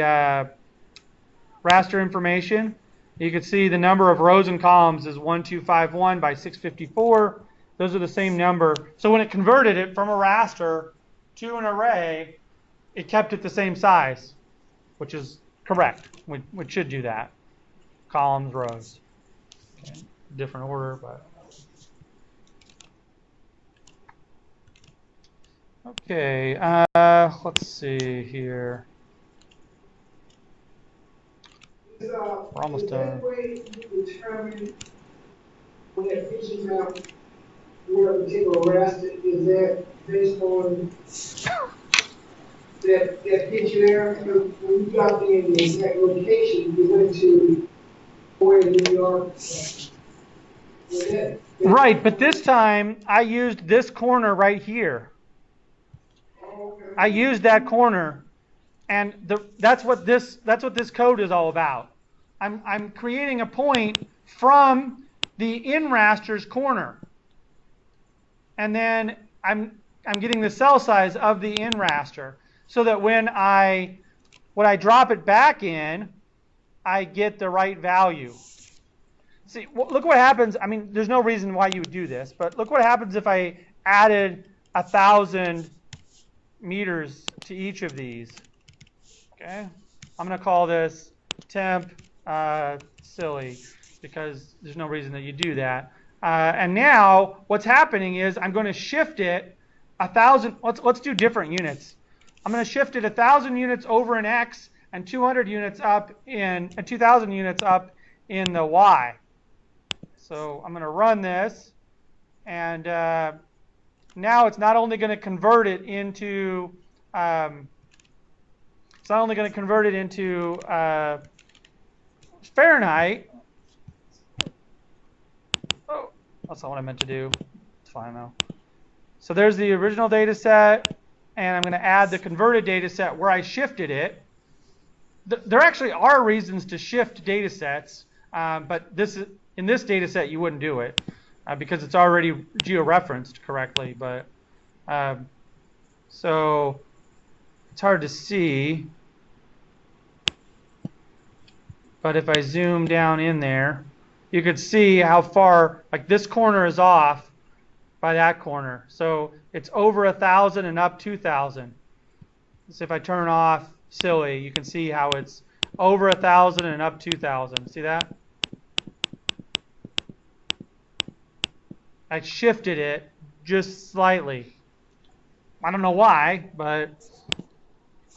raster information. You can see the number of rows and columns is 1251 by 654. Those are the same number. So when it converted it from a raster to an array, it kept it the same size, which is correct. We should do that. Columns, rows. Okay. Different order, but. Okay, let's see here. We're almost done. Is that way you determine when that pitches out where a particular raster is that based on that picture there? When you got the exact location, you went to where you are. Right, but this time I used this corner right here. I used that corner, and that's what this code is all about. I'm creating a point from the in raster's corner, and then I'm getting the cell size of the in raster, so that when I drop it back in, I get the right value. See, look what happens. I mean, there's no reason why you would do this, but look what happens if I added 1,000 meters to each of these. Okay, I'm going to call this temp silly because there's no reason that you do that. And now what's happening is I'm going to shift it 1,000. Let's do different units. I'm going to shift it 1,000 units over in X and 200 units up in 2,000 units up in the Y. So I'm going to run this, and now it's not only going to convert it into Fahrenheit. Oh, that's not what I meant to do. It's fine though. So there's the original data set, and I'm going to add the converted data set where I shifted it. There actually are reasons to shift data sets, but in this data set you wouldn't do it because it's already georeferenced correctly. But so it's hard to see. But if I zoom down in there, you could see how far, like this corner is off by that corner. So it's over 1,000 and up 2,000. So if I turn off silly, you can see how it's over 1,000 and up 2,000. See that? I shifted it just slightly. I don't know why, but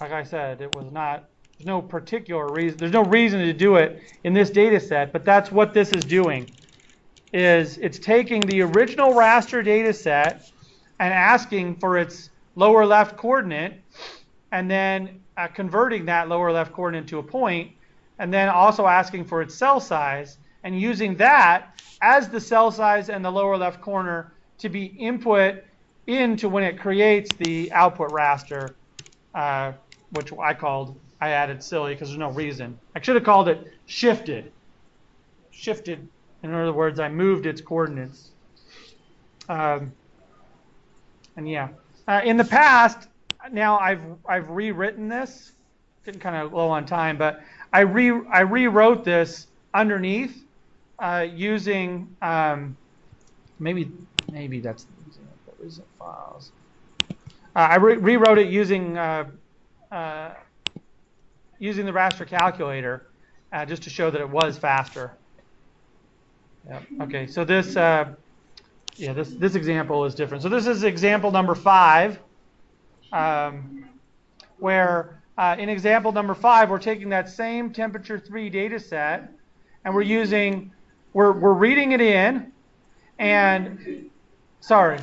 like I said, it was not. There's no particular reason. There's no reason to do it in this data set, but that's what this is doing. Is it's taking the original raster data set and asking for its lower left coordinate, and then converting that lower left coordinate to a point, and then also asking for its cell size, and using that as the cell size and the lower left corner to be input into when it creates the output raster, which I added silly because there's no reason. I should have called it shifted. Shifted, in other words, I moved its coordinates. And yeah, in the past, now I've rewritten this. Getting kind of low on time, but I rewrote this underneath using maybe that's the example. Is it files? I rewrote it using using the raster calculator just to show that it was faster. Yep. Okay, so this this example is different. So this is example number 5, where in example number 5 we're taking that same temperature 3 data set and we're reading it in, and sorry.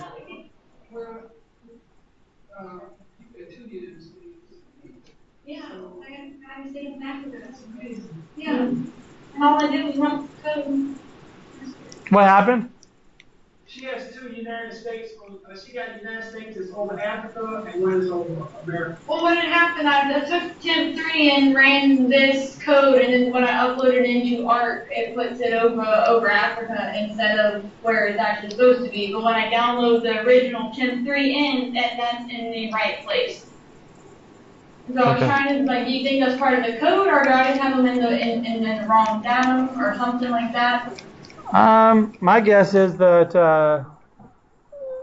Yeah, I was thinking back to that. Yeah. And all I did was run the code. What happened? She has 2 United States. She got United States is over Africa and one is over America. Well, what had happened, I took temp3 and ran this code, and then when I upload it into ARC, it puts it over Africa instead of where it's actually supposed to be. But when I download the original temp3 in, that's in the right place. So I was trying to, do you think that's part of the code, or do I just have them in the wrong datum or something like that? My guess is that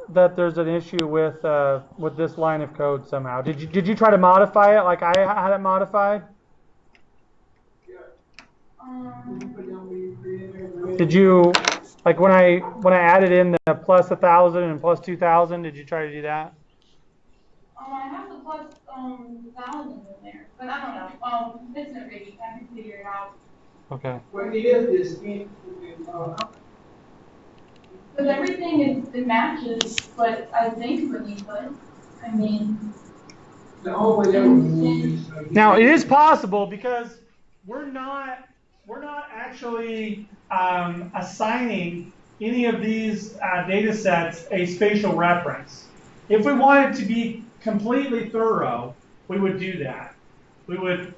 that there's an issue with this line of code somehow. Did you try to modify it like I had it modified? Did you, like when I added in the plus 1,000 and plus 2,000? Did you try to do that? I have the plus 1,000 in there, but I don't know. It's no biggie. I can figure it out. Okay. Well, it is this. But everything it matches what I think when you put. I mean. The only way now it is possible because we're not actually assigning any of these data sets a spatial reference. If we wanted to be completely thorough, we would do that. We would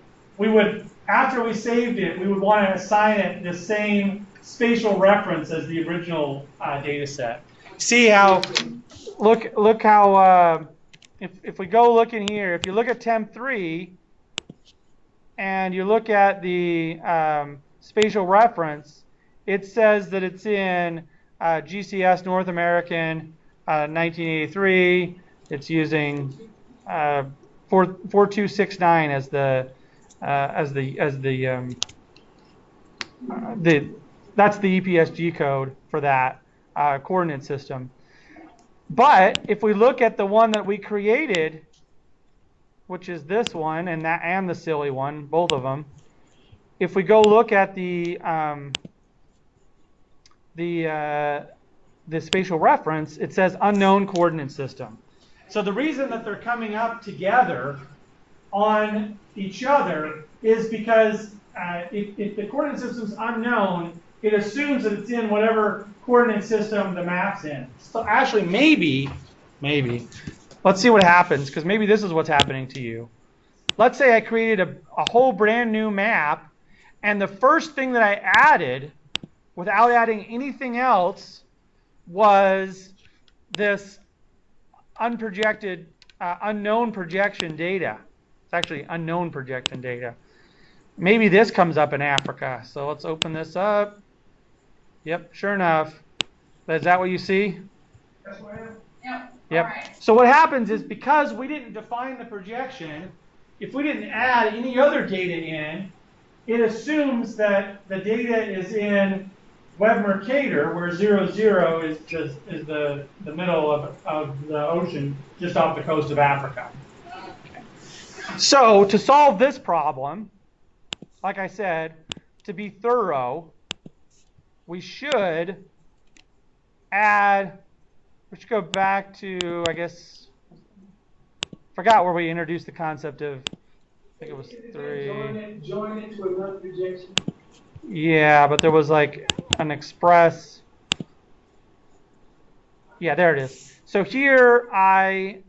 after we saved it, we would want to assign it the same spatial reference as the original data set. See how look how if we go look in here, if you look at temp3 and you look at the spatial reference, it says that it's in GCS North American 1983. It's using 4269 as the that's the EPSG code for that coordinate system. But if we look at the one that we created, which is this one and the silly one, both of them, if we go look at the the spatial reference, it says unknown coordinate system. So the reason that they're coming up together on each other is because if the coordinate system's unknown, it assumes that it's in whatever coordinate system the map's in. So actually, maybe, let's see what happens, because maybe this is what's happening to you. Let's say I created a whole brand new map, and the first thing that I added, without adding anything else, was this unprojected, unknown projection data. It's actually unknown projection data. Maybe this comes up in Africa. So let's open this up. Yep, sure enough. Is that what you see? That's what I am. Yep. All right. So what happens is, because we didn't define the projection, if we didn't add any other data in, it assumes that the data is in Web Mercator, where 0, 0 is the middle of the ocean just off the coast of Africa. So to solve this problem, like I said, to be thorough, we should go back to, I guess, forgot where we introduced the concept of, I think it was 3. Join it to another projection. Yeah, but there was like an express. Yeah, there it is. So here I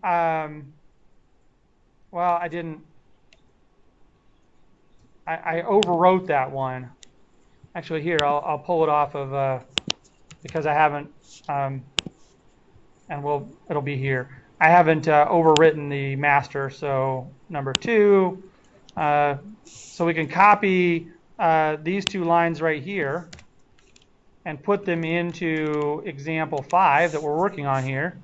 overwrote that one. Actually, here I'll pull it off of because I haven't, and it'll be here. I haven't overwritten the master, so number 2. So we can copy these 2 lines right here and put them into example 5 that we're working on here.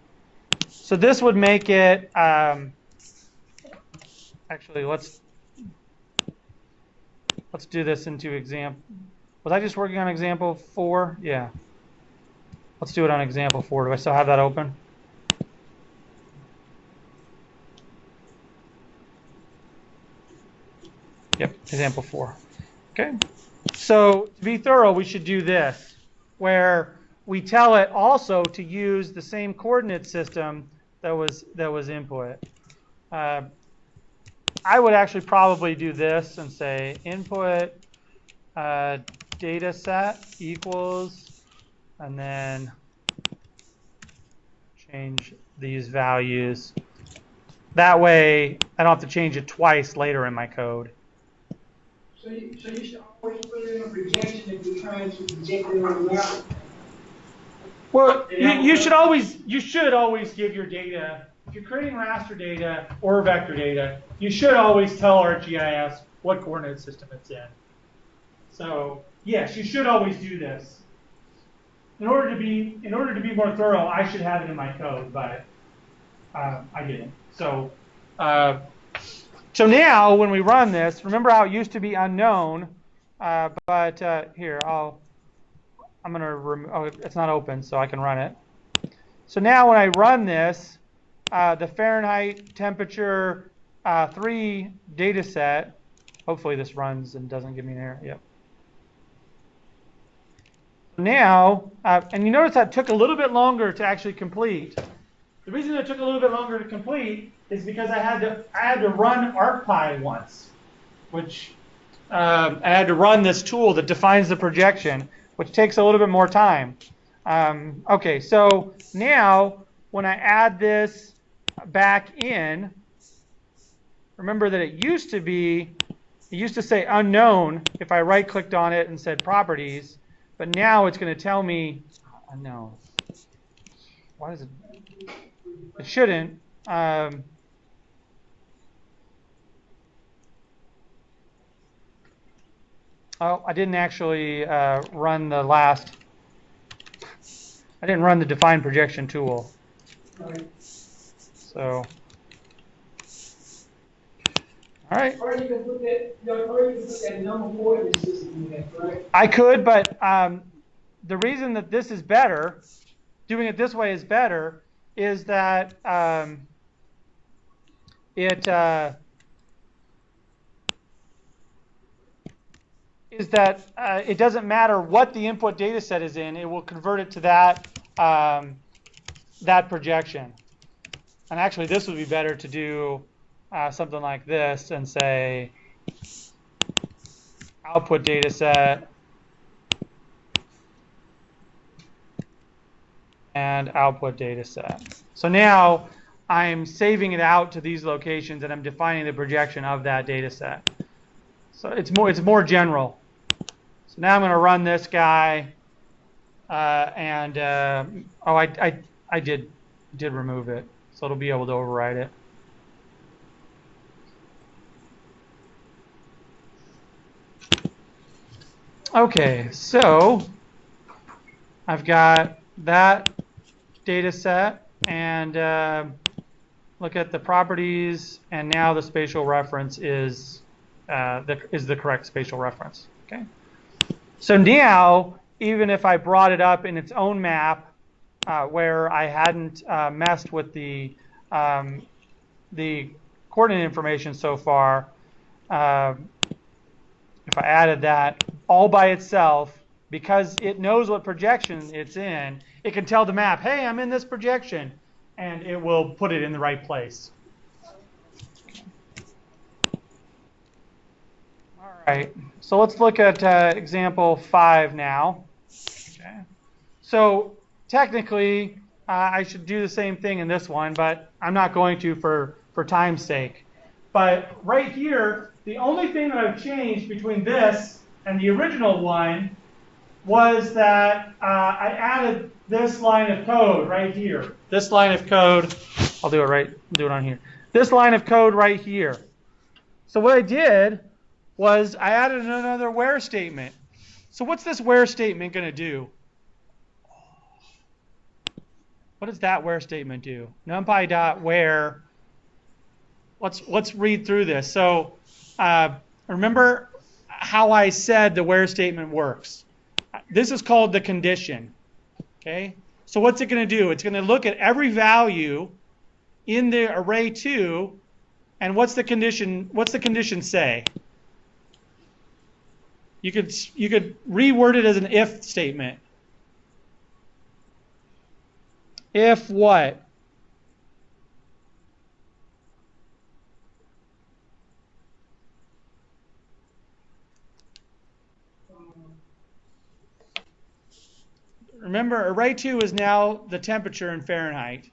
So this would make it, actually let's do this into example. Was I just working on example 4? Yeah. Let's do it on example 4. Do I still have that open? Yep, example 4. Okay. So to be thorough, we should do this, where we tell it also to use the same coordinate system that was input. I would actually probably do this and say input data set equals, and then change these values. That way, I don't have to change it twice later in my code. So you should always put it in a projection if you're trying to project it on the map. Well, you should always give your data, if you're creating raster data or vector data, you should always tell ArcGIS what coordinate system it's in. So yes, you should always do this. In order to be more thorough, I should have it in my code, but I didn't. So so now when we run this, remember how it used to be unknown, but here I'm going to remove. Oh, it's not open, so I can run it. So now when I run this, the Fahrenheit temperature 3 data set, hopefully this runs and doesn't give me an error. Yep. Now, and you notice that took a little bit longer to actually complete. The reason it took a little bit longer to complete is because I had to run ArcPy once, which I had to run this tool that defines the projection, which takes a little bit more time. Okay, so now when I add this back in, remember that it used to say unknown if I right-clicked on it and said properties, but now it's going to tell me unknown. Why does it? It shouldn't. Oh, I didn't actually run the last. I didn't run the define projection tool. Right. So, all right. Or you can put that number coordinate system in there, right? I could, but the reason that this is better, doing it this way is better, is that it doesn't matter what the input data set is in, it will convert it to that that projection. And actually, this would be better to do something like this and say output data set and output data set. So now I'm saving it out to these locations and I'm defining the projection of that data set. So it's more general. So now I'm going to run this guy, oh, I did remove it, so it'll be able to override it. Okay, so I've got that data set, and look at the properties, and now the spatial reference is the correct spatial reference. Okay. So now, even if I brought it up in its own map, where I hadn't messed with the coordinate information so far, if I added that all by itself, because it knows what projection it's in, it can tell the map, hey, I'm in this projection, and it will put it in the right place. All right, so let's look at example 5 now. Okay. So technically, I should do the same thing in this one, but I'm not going to for time's sake. But right here, the only thing that I've changed between this and the original one was that I added this line of code right here. This line of code, I'll do it on here. This line of code right here. So what I did was I added another where statement. So what's this where statement going to do? What does that where statement do? NumPy.where. Let's read through this. So remember how I said the where statement works. This is called the condition. Okay. So what's it going to do? It's going to look at every value in the array 2, and what's the condition? What's the condition say? You could reword it as an if statement. If what? Remember, array 2 is now the temperature in Fahrenheit.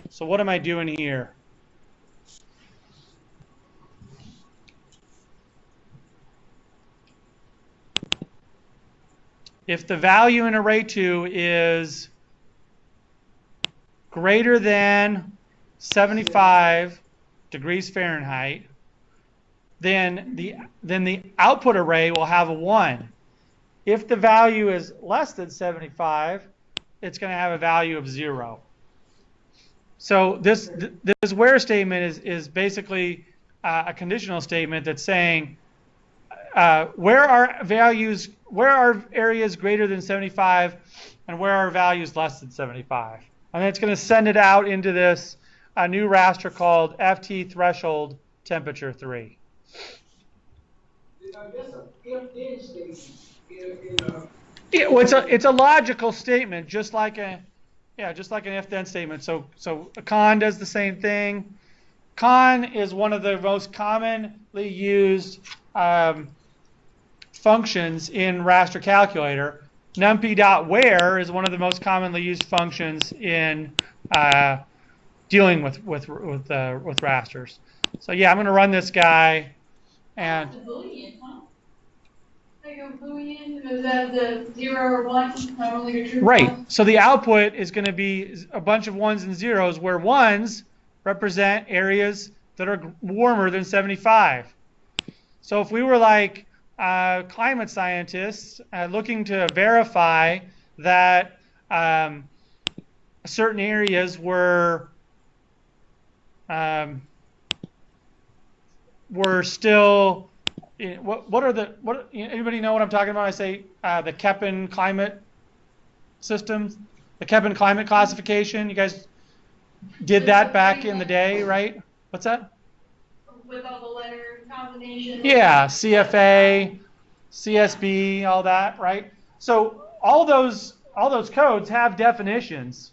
So what am I doing here? If the value in array 2 is greater than 75 degrees Fahrenheit, then the output array will have a 1. If the value is less than 75, it's going to have a value of 0. So this where statement is basically a conditional statement that's saying where are areas greater than 75 and where are values less than 75. And then it's going to send it out into this new raster called FT threshold temperature 3. I guess a if-then statement. It's a logical statement, just like an if-then statement. So a con does the same thing. Con is one of the most commonly used functions in raster calculator. NumPy.where is one of the most commonly used functions in dealing with rasters. So yeah, I'm going to run this guy, and Boolean, huh? Like a Boolean, is that the 0 or 1, not only the true? Right. So the output is going to be a bunch of 1s and 0s, where 1s represent areas that are warmer than 75. So if we were like climate scientists looking to verify that certain areas were still, anybody know what I'm talking about? I say the Keppen climate systems, the Keppen climate classification. You guys did that back in the day, right? What's that? With all the letter combinations. Yeah, CFA, CSB, all that, right? So all those codes have definitions,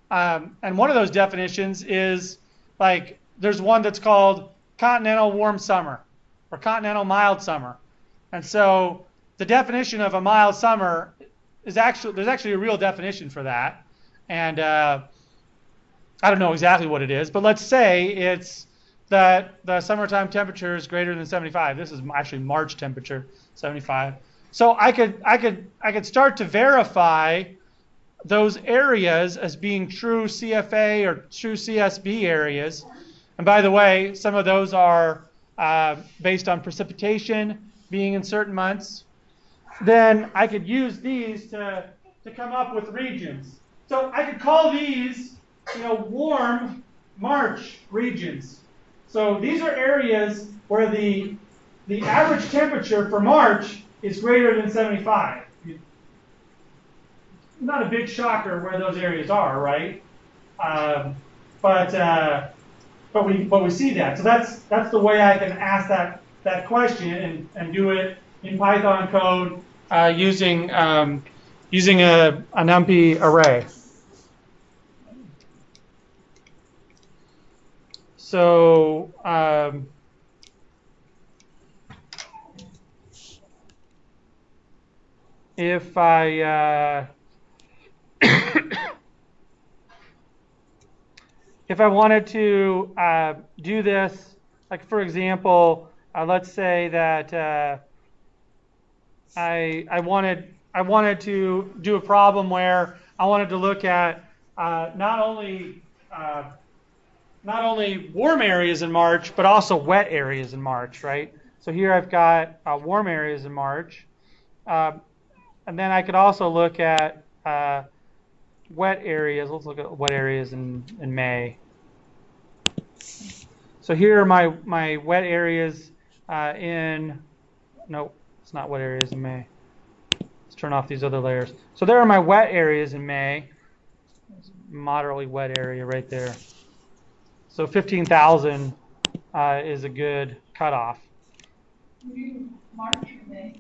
and one of those definitions is like there's one that's called continental warm summer or continental mild summer, and so the definition of a mild summer is there's actually a real definition for that, and I don't know exactly what it is, but let's say it's that the summertime temperature is greater than 75. This is actually March temperature, 75. So I could start to verify those areas as being true CFA or true CSB areas. And by the way, some of those are based on precipitation being in certain months. Then I could use these to come up with regions. So I could call these, warm March regions. So these are areas where the average temperature for March is greater than 75. Not a big shocker where those areas are, right? But we see that. So that's the way I can ask that question and do it in Python code using a NumPy array. So if I if I wanted to do this, like for example, let's say that I wanted to do a problem where I wanted to look at not only warm areas in March, but also wet areas in March, right? So here I've got warm areas in March. And then I could also look at wet areas. Let's look at wet areas in May. So here are my wet areas nope, it's not wet areas in May. Let's turn off these other layers. So there are my wet areas in May. Moderately wet area right there. So 15,000 is a good cutoff. March or May?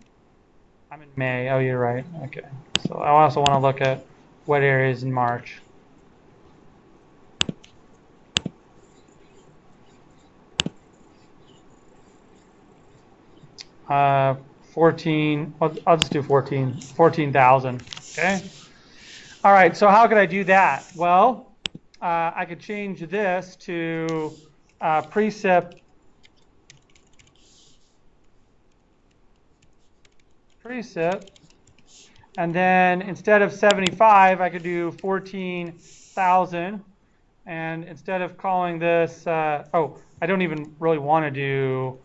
I'm in May. Oh, you're right. Okay. So I also want to look at wet areas in March. Uh, 14. I'll just do 14,000. Okay. All right. So how could I do that? Well, I could change this to precip. And then instead of 75, I could do 14,000. And instead of calling this, I don't even really want to do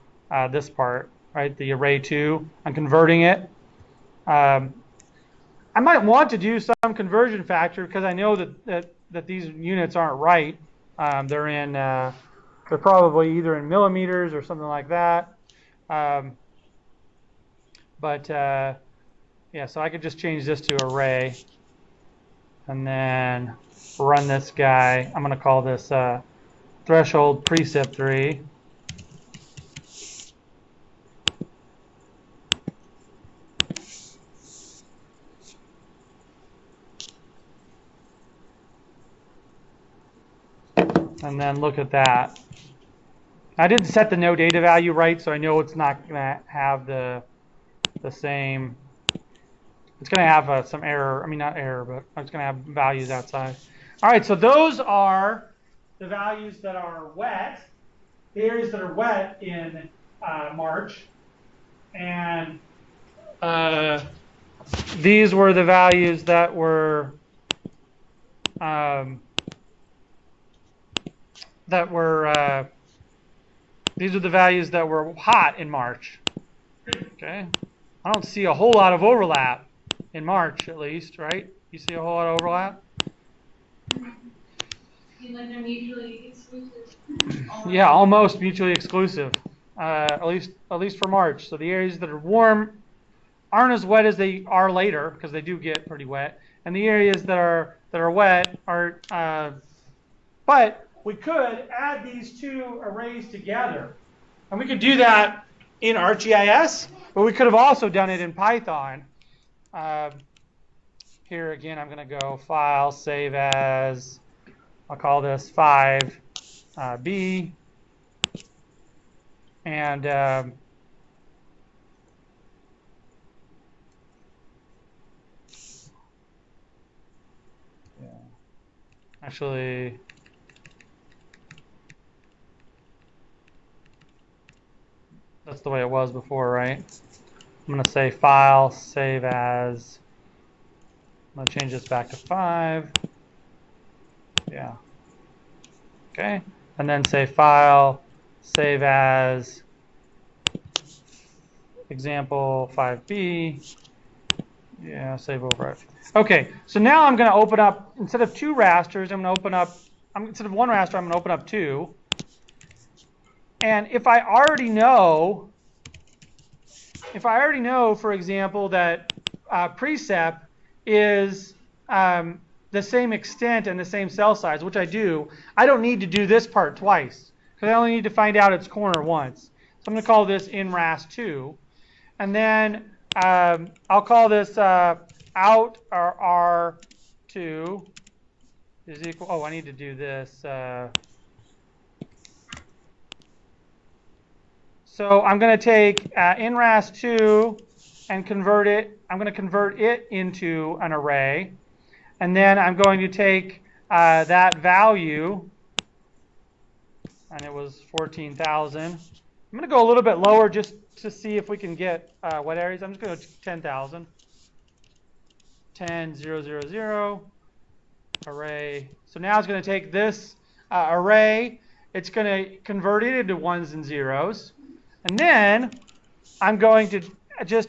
this part, right? The array 2. I'm converting it. I might want to do some conversion factor because I know that these units aren't right. They're probably either in millimeters or something like that. Yeah, so I could just change this to array and then run this guy. I'm going to call this threshold precip 3. And then look at that. I didn't set the no data value right, so I know it's not going to have the same. It's going to have some error. I mean, not error, but it's going to have values outside. All right, so those are the values that are wet, the areas that are wet in March. And these were the values that were these are the values that were hot in March. Okay, I don't see a whole lot of overlap in March, at least, right? You see a whole lot of overlap? Seem like they're mutually exclusive. Yeah, almost mutually exclusive, at least for March. So the areas that are warm aren't as wet as they are later, because they do get pretty wet, and the areas that are wet are. But we could add these two arrays together, and we could do that in ArcGIS, but we could have also done it in Python. here again, I'm going to go File, Save As. I'll call this 5B. And yeah. Actually, that's the way it was before, right? I'm going to say File, Save As. I'm going to change this back to 5. Yeah. Okay. And then say File, Save As, example 5B. Yeah, save over. Okay, so now I'm going to open up, instead of 2 rasters, I'm going to open up, instead of 1 raster, I'm going to open up 2. And if I already know, for example, that precept is the same extent and the same cell size, which I do, I don't need to do this part twice, because I only need to find out its corner once. So I'm going to call this in ras2. And then I'll call this out or R2 is equal. Oh, I need to do this. So I'm going to take in ras2 and convert it. I'm going to convert it into an array. And then I'm going to take that value, and it was 14,000. I'm going to go a little bit lower just to see if we can get what areas. I'm just going to go to 10,000. 10,000 array. So now it's going to take this array. It's going to convert it into ones and zeros. And then I'm going to just,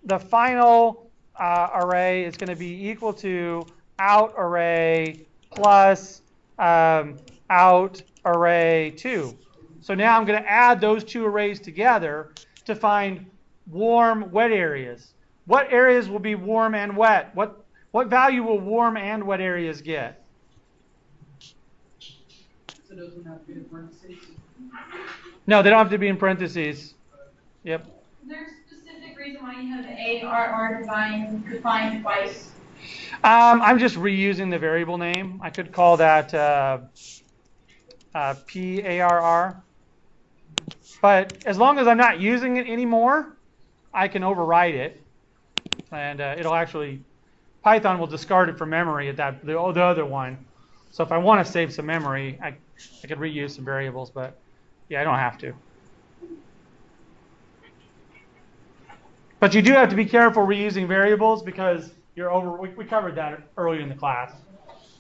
the final array is going to be equal to out array plus out array 2. So now I'm going to add those 2 arrays together to find warm, wet areas. What areas will be warm and wet? What value will warm and wet areas get? So those would have to be in parentheses. No, they don't have to be in parentheses. Yep. Is there a specific reason why you have the ARR defined twice? I'm just reusing the variable name. I could call that PARR. But as long as I'm not using it anymore, I can override it. And it'll actually, Python will discard it from memory at the other one. So if I want to save some memory, I could reuse some variables, but yeah, I don't have to. But you do have to be careful reusing variables because we covered that earlier in the class.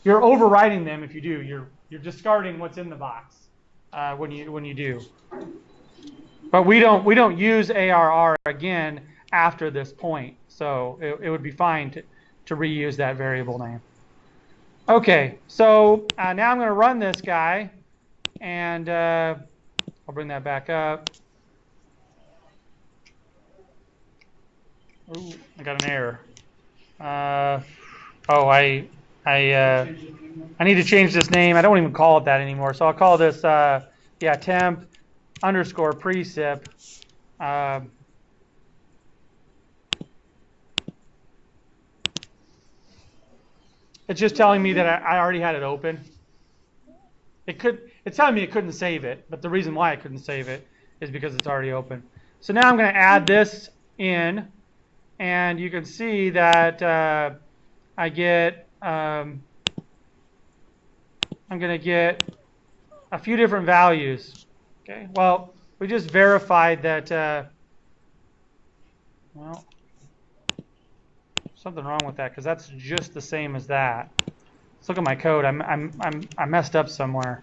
You're overriding them if you do. You're discarding what's in the box when you do. But we don't use ARR again after this point. So it would be fine to reuse that variable name. Okay, so now I'm going to run this guy, and I'll bring that back up. Ooh, I got an error. I need to change this name. I don't even call it that anymore. So I'll call this temp underscore precip. It's just telling me that I already had it open. It's telling me it couldn't save it, but the reason why I couldn't save it is because it's already open. So now I'm going to add this in, and you can see that I get I'm going to get a few different values. Okay. Well, we just verified that. Well, something wrong with that because that's just the same as that. Let's look at my code. I messed up somewhere.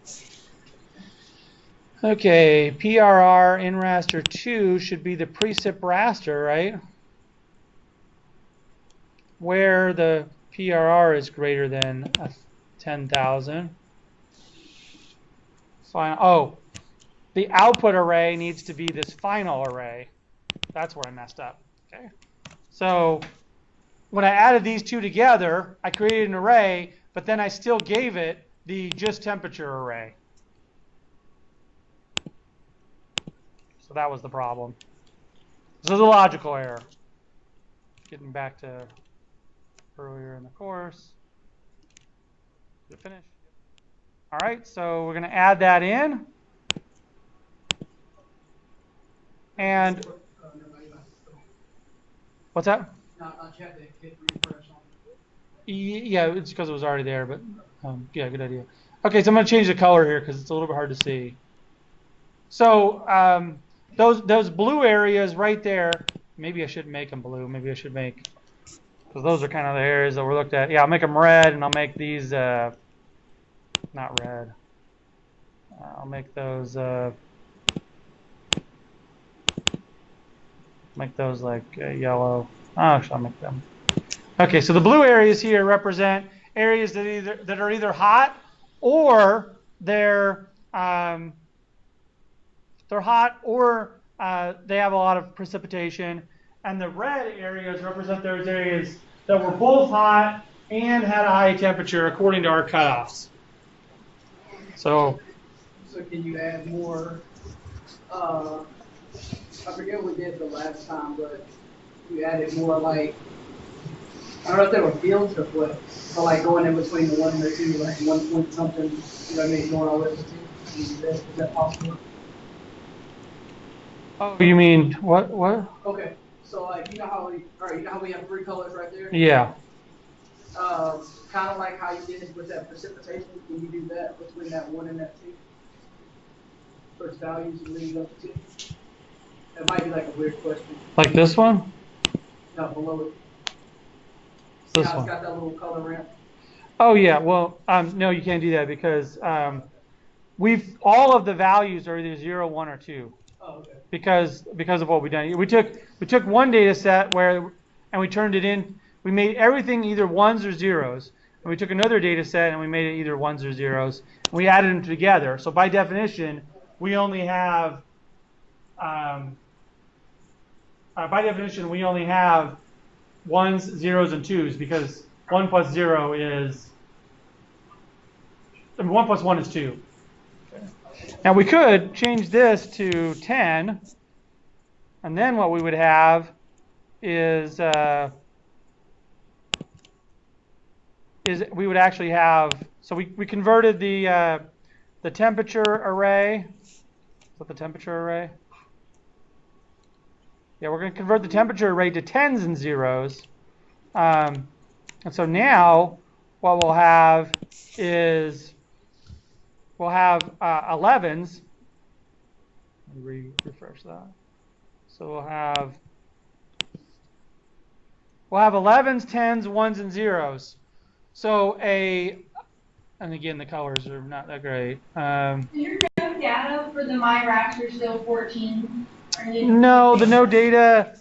Okay, PRR in raster 2 should be the precip raster, right? Where the PRR is greater than 10,000. Fine. Oh, the output array needs to be this final array. That's where I messed up. Okay. So when I added these two together, I created an array, but then I still gave it the just temperature array. So that was the problem. This is a logical error. Getting back to earlier in the course. Did it finish? All right, so we're going to add that in. And what's that? Not yet, they hit refresh on it. Yeah, it's because it was already there, but yeah, good idea. Okay, so I'm going to change the color here because it's a little bit hard to see. So those blue areas right there, maybe I shouldn't make them blue. Maybe I should make, because those are kind of the areas that we're looked at. Yeah, I'll make them red, and I'll make these not red. I'll make those like yellow. Oh, actually, I'll make them. Okay, so the blue areas here represent areas that are either hot or they're hot or they have a lot of precipitation, and the red areas represent those areas that were both hot and had a high temperature according to our cutoffs. So can you add more? I forget what we did the last time, but you added more like, I don't know if they were fields or what, but like going in between the 1 and the 2, like 1 point something, you know what I mean, going all the way to 2. Is that possible? oh, you mean what? Okay, so like you know how we have 3 colors right there? Yeah. Kind of like how you did it with that precipitation. Can you do that between that 1 and that 2? First values and leading up to 2. It might be like a weird question. Like this one? No, below it. This It's one. got that little color ramp. Oh yeah. Well, no, you can't do that because all of the values are either 0, 1, or 2. Oh, okay. Because of what we've done. We took one data set and we turned it in. We made everything either 1s or 0s. And we took another data set and we made it either 1s or 0s. And we added them together. So by definition, we only have 1s, 0s, and 2s because 1 plus 0 is 1 plus 1 is 2. Now we could change this to 10, and then what we would have is we would actually have, so we converted the temperature array. Is that the temperature array? Yeah, we're going to convert the temperature array to 10s and 0s. And so now what we'll have is we'll have 11s. Let me refresh that. So we'll have 11s, 10s, 1s, and 0s. So and again, the colors are not that great. Is your no data for the my raster still 14? No, the no data.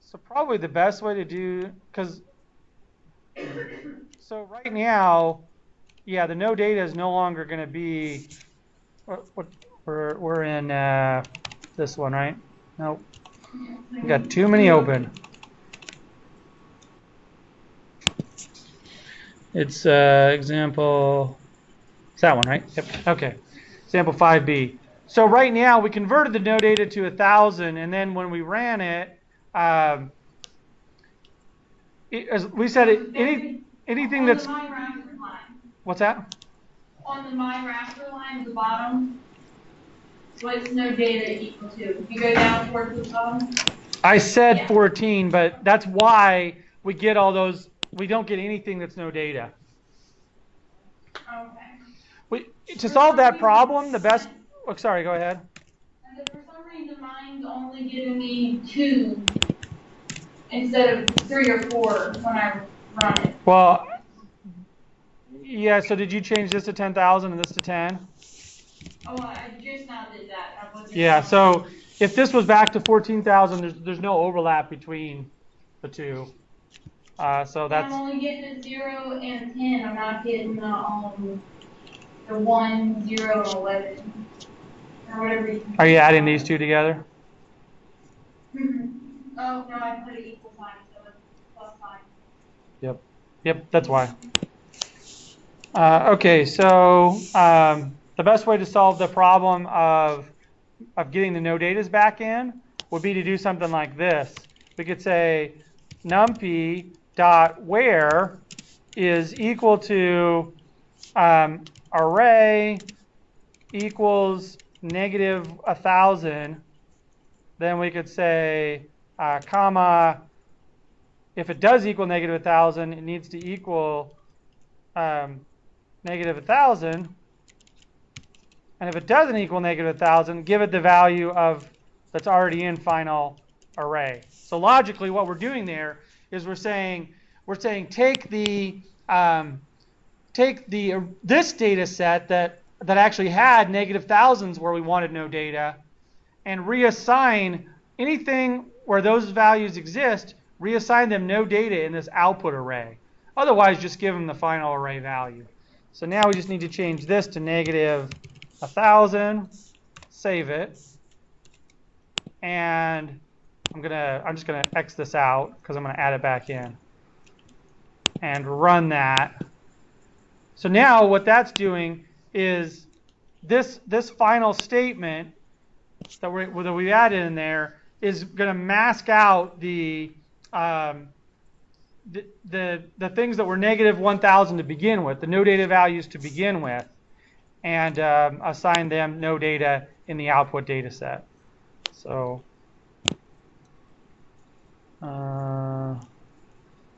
So probably the best way to do, so right now, yeah, the no data is no longer going to be. We're in this one, right? Nope. We got too many open. It's example. It's that one, right? Yep. Okay. Example 5B. So right now we converted the no data to 1,000, and then when we ran it, as we said, anything that's. On the my raster line. What's that? On the my raster line at the bottom, what's no data equal to? If you go down towards the bottom. I said 14, but that's why we get all those. We don't get anything that's no data. Okay. To solve that problem, the best. Oh, sorry, go ahead. And then for some reason, mine's only giving me 2 instead of 3 or 4 when I run it. Well, yeah. So did you change this to 10,000 and this to 10? Oh, I just now did that. Yeah. So if this was back to 14,000, there's no overlap between the two. So that's. I'm only getting the 0 and 10. I'm not getting the 1, 0, and 11, or whatever. Are you adding these two together? Oh no, I put an equal sign, so it's plus sign. Yep. That's why. Okay. So the best way to solve the problem of getting the no datas back in would be to do something like this, we could say numpy dot where is equal to array equals negative 1,000. Then we could say comma, if it does equal negative 1,000, it needs to equal negative 1,000. And if it doesn't equal negative 1,000, give it the value of that's already in final array. So logically, what we're doing there is we're saying take this data set that actually had negative thousands where we wanted no data, and reassign anything where those values exist, reassign them no data in this output array. Otherwise, just give them the final array value. So now we just need to change this to negative 1,000, save it, and I'm just gonna X this out because I'm gonna add it back in and run that. So now what that's doing is this final statement that we added in there is going to mask out the things that were negative 1,000 to begin with, the no data values to begin with, and assign them no data in the output data set. So I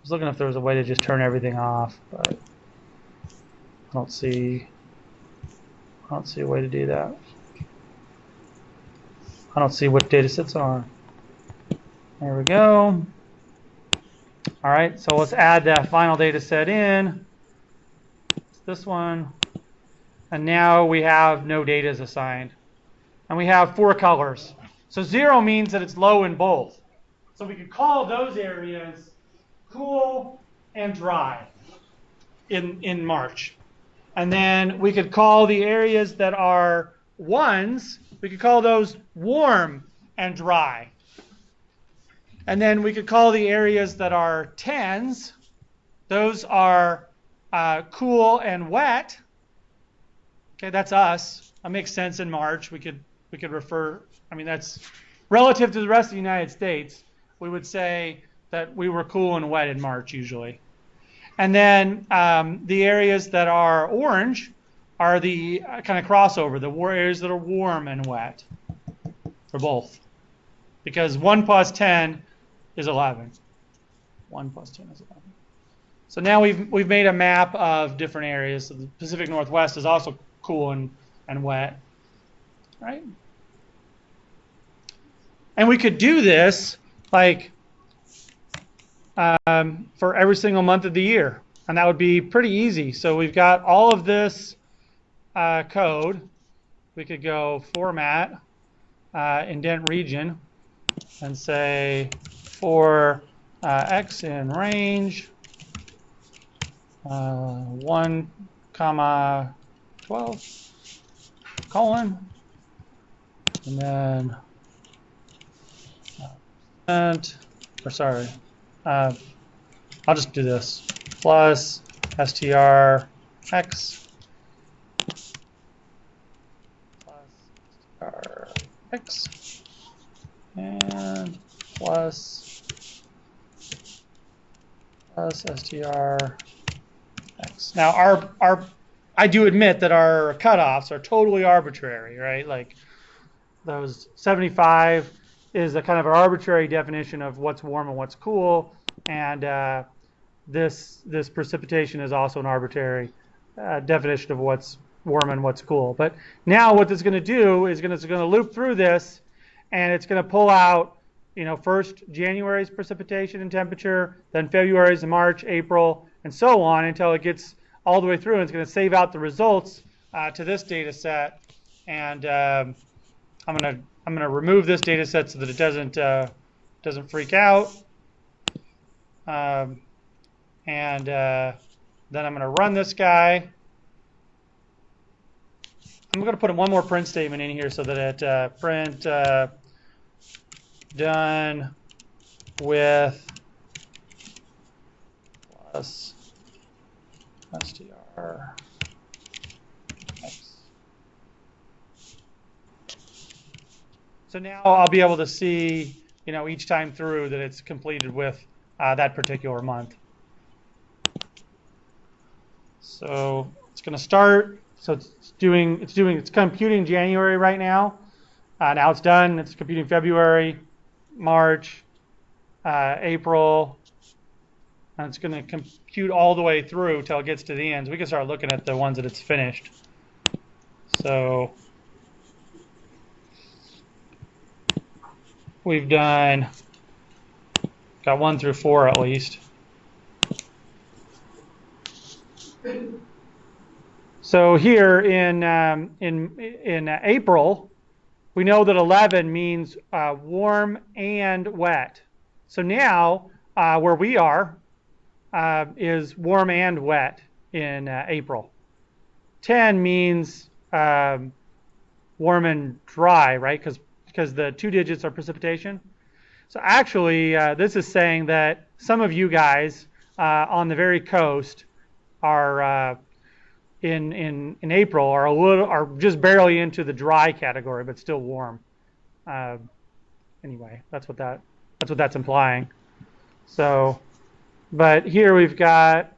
was looking if there was a way to just turn everything off, but I don't see a way to do that. I don't see what data sets are. There we go. All right, so let's add that final data set in. It's this one. And now we have no data is assigned. And we have 4 colors. So 0 means that it's low in both. So we could call those areas cool and dry in March. And then we could call the areas that are 1s, we could call those warm and dry. And then we could call the areas that are 10s, those are cool and wet. Okay, that's us. That makes sense in March. We could refer, I mean, that's relative to the rest of the United States. We would say that we were cool and wet in March usually. And then the areas that are orange are the kind of crossover, the areas that are warm and wet for both. Because 1 plus 10 is 11. 1 plus 10 is 11. So now we've made a map of different areas. So the Pacific Northwest is also cool and wet, right? And we could do this like for every single month of the year, and that would be pretty easy. So we've got all of this code. We could go format, indent region, and say for x in range 1, 12, colon, and then I'll just do this, plus str x and plus str x. Now I do admit that our cutoffs are totally arbitrary, right? Like those 75 is a kind of an arbitrary definition of what's warm and what's cool, and this precipitation is also an arbitrary definition of what's warm and what's cool. But now what this is going to do is it's going to loop through this, and it's going to pull out, first January's precipitation and temperature, then February's and March, April, and so on until it gets all the way through, and it's going to save out the results to this data set. And I'm going to remove this data set so that it doesn't freak out. And then I'm going to run this guy. I'm going to put one more print statement in here so that it print done with plus str x. So now I'll be able to see, each time through that it's completed with that particular month. So it's going to start. So it's computing January right now. Now it's done. It's computing February, March, April, and it's going to compute all the way through till it gets to the end. So we can start looking at the ones that it's finished. So we've got 1 through 4 at least. So here in April, we know that 11 means warm and wet. So now where we are is warm and wet in April. 10 means warm and dry, right? Because the 2 digits are precipitation. So actually, this is saying that some of you guys on the very coast are in April are just barely into the dry category, but still warm. Anyway, that's what that's implying. So, but here we've got.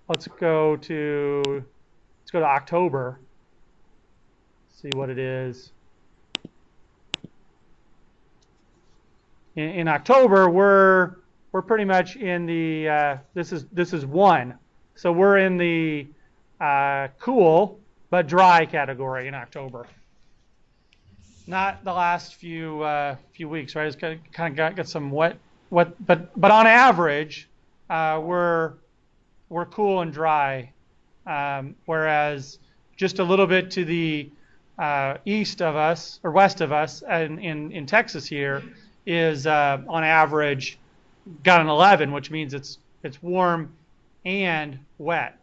Let's go to October. See what it is. In October, we're pretty much in the this is 1, so we're in the cool but dry category in October. Not the last few weeks, right? It's kind of got some wet, but on average, we're cool and dry, whereas just a little bit to the east of us or west of us, and in Texas here, is on average got an 11, which means it's warm and wet.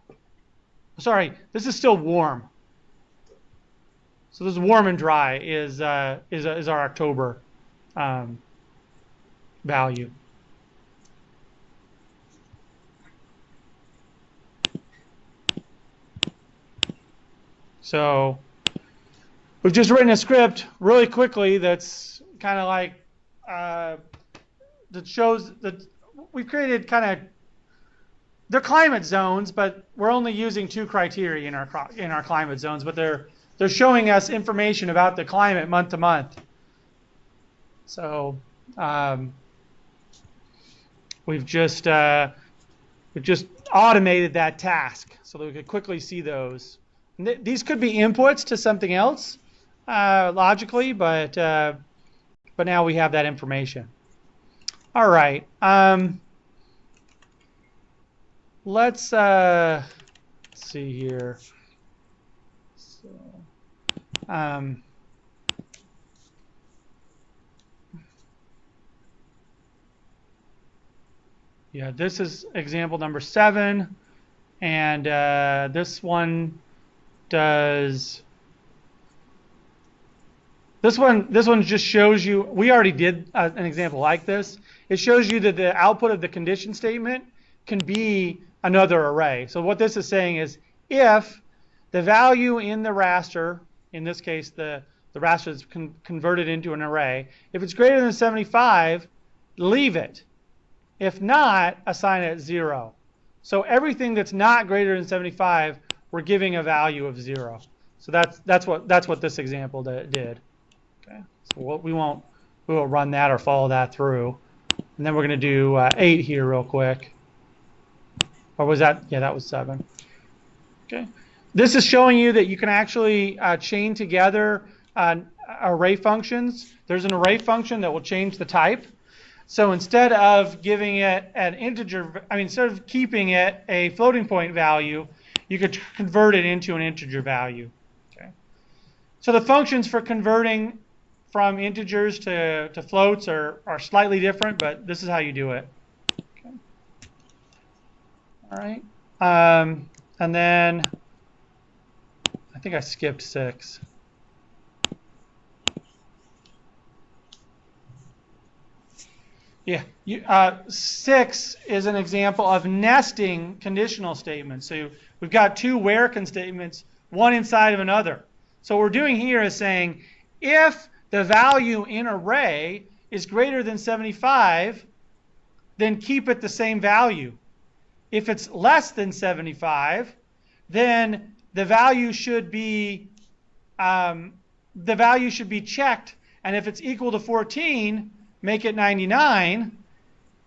Sorry, this is still warm. So this warm and dry is our October value. So we've just written a script really quickly that's kind of like that shows that we've created kind of they're climate zones, but we're only using 2 criteria in our climate zones, but they're showing us information about the climate month to month. So we've just automated that task so that we could quickly see those. And these could be inputs to something else logically, but now we have that information. All right. Let's see here. So, yeah, this is example number 7, and this one does. This one just shows you. We already did an example like this. It shows you that the output of the condition statement can be another array. So what this is saying is if the value in the raster, in this case the raster is converted into an array, if it's greater than 75, leave it. If not, assign it 0. So everything that's not greater than 75, we're giving a value of 0. So that's what this example did. Okay. So we won't run that or follow that through. And then we're going to do 8 here real quick. Or was that? Yeah, that was 7. Okay. This is showing you that you can actually chain together array functions. There's an array function that will change the type. So instead of giving it an integer, instead of keeping it a floating point value, you could convert it into an integer value. Okay. So the functions for converting from integers to floats are slightly different, but this is how you do it. Okay. All right. And then I think I skipped 6. Yeah, 6 is an example of nesting conditional statements. So we've got 2 where can statements, one inside of another. So what we're doing here is saying if the value in array is greater than 75, then keep it the same value. If it's less than 75, then the value should be checked, and if it's equal to 14, make it 99.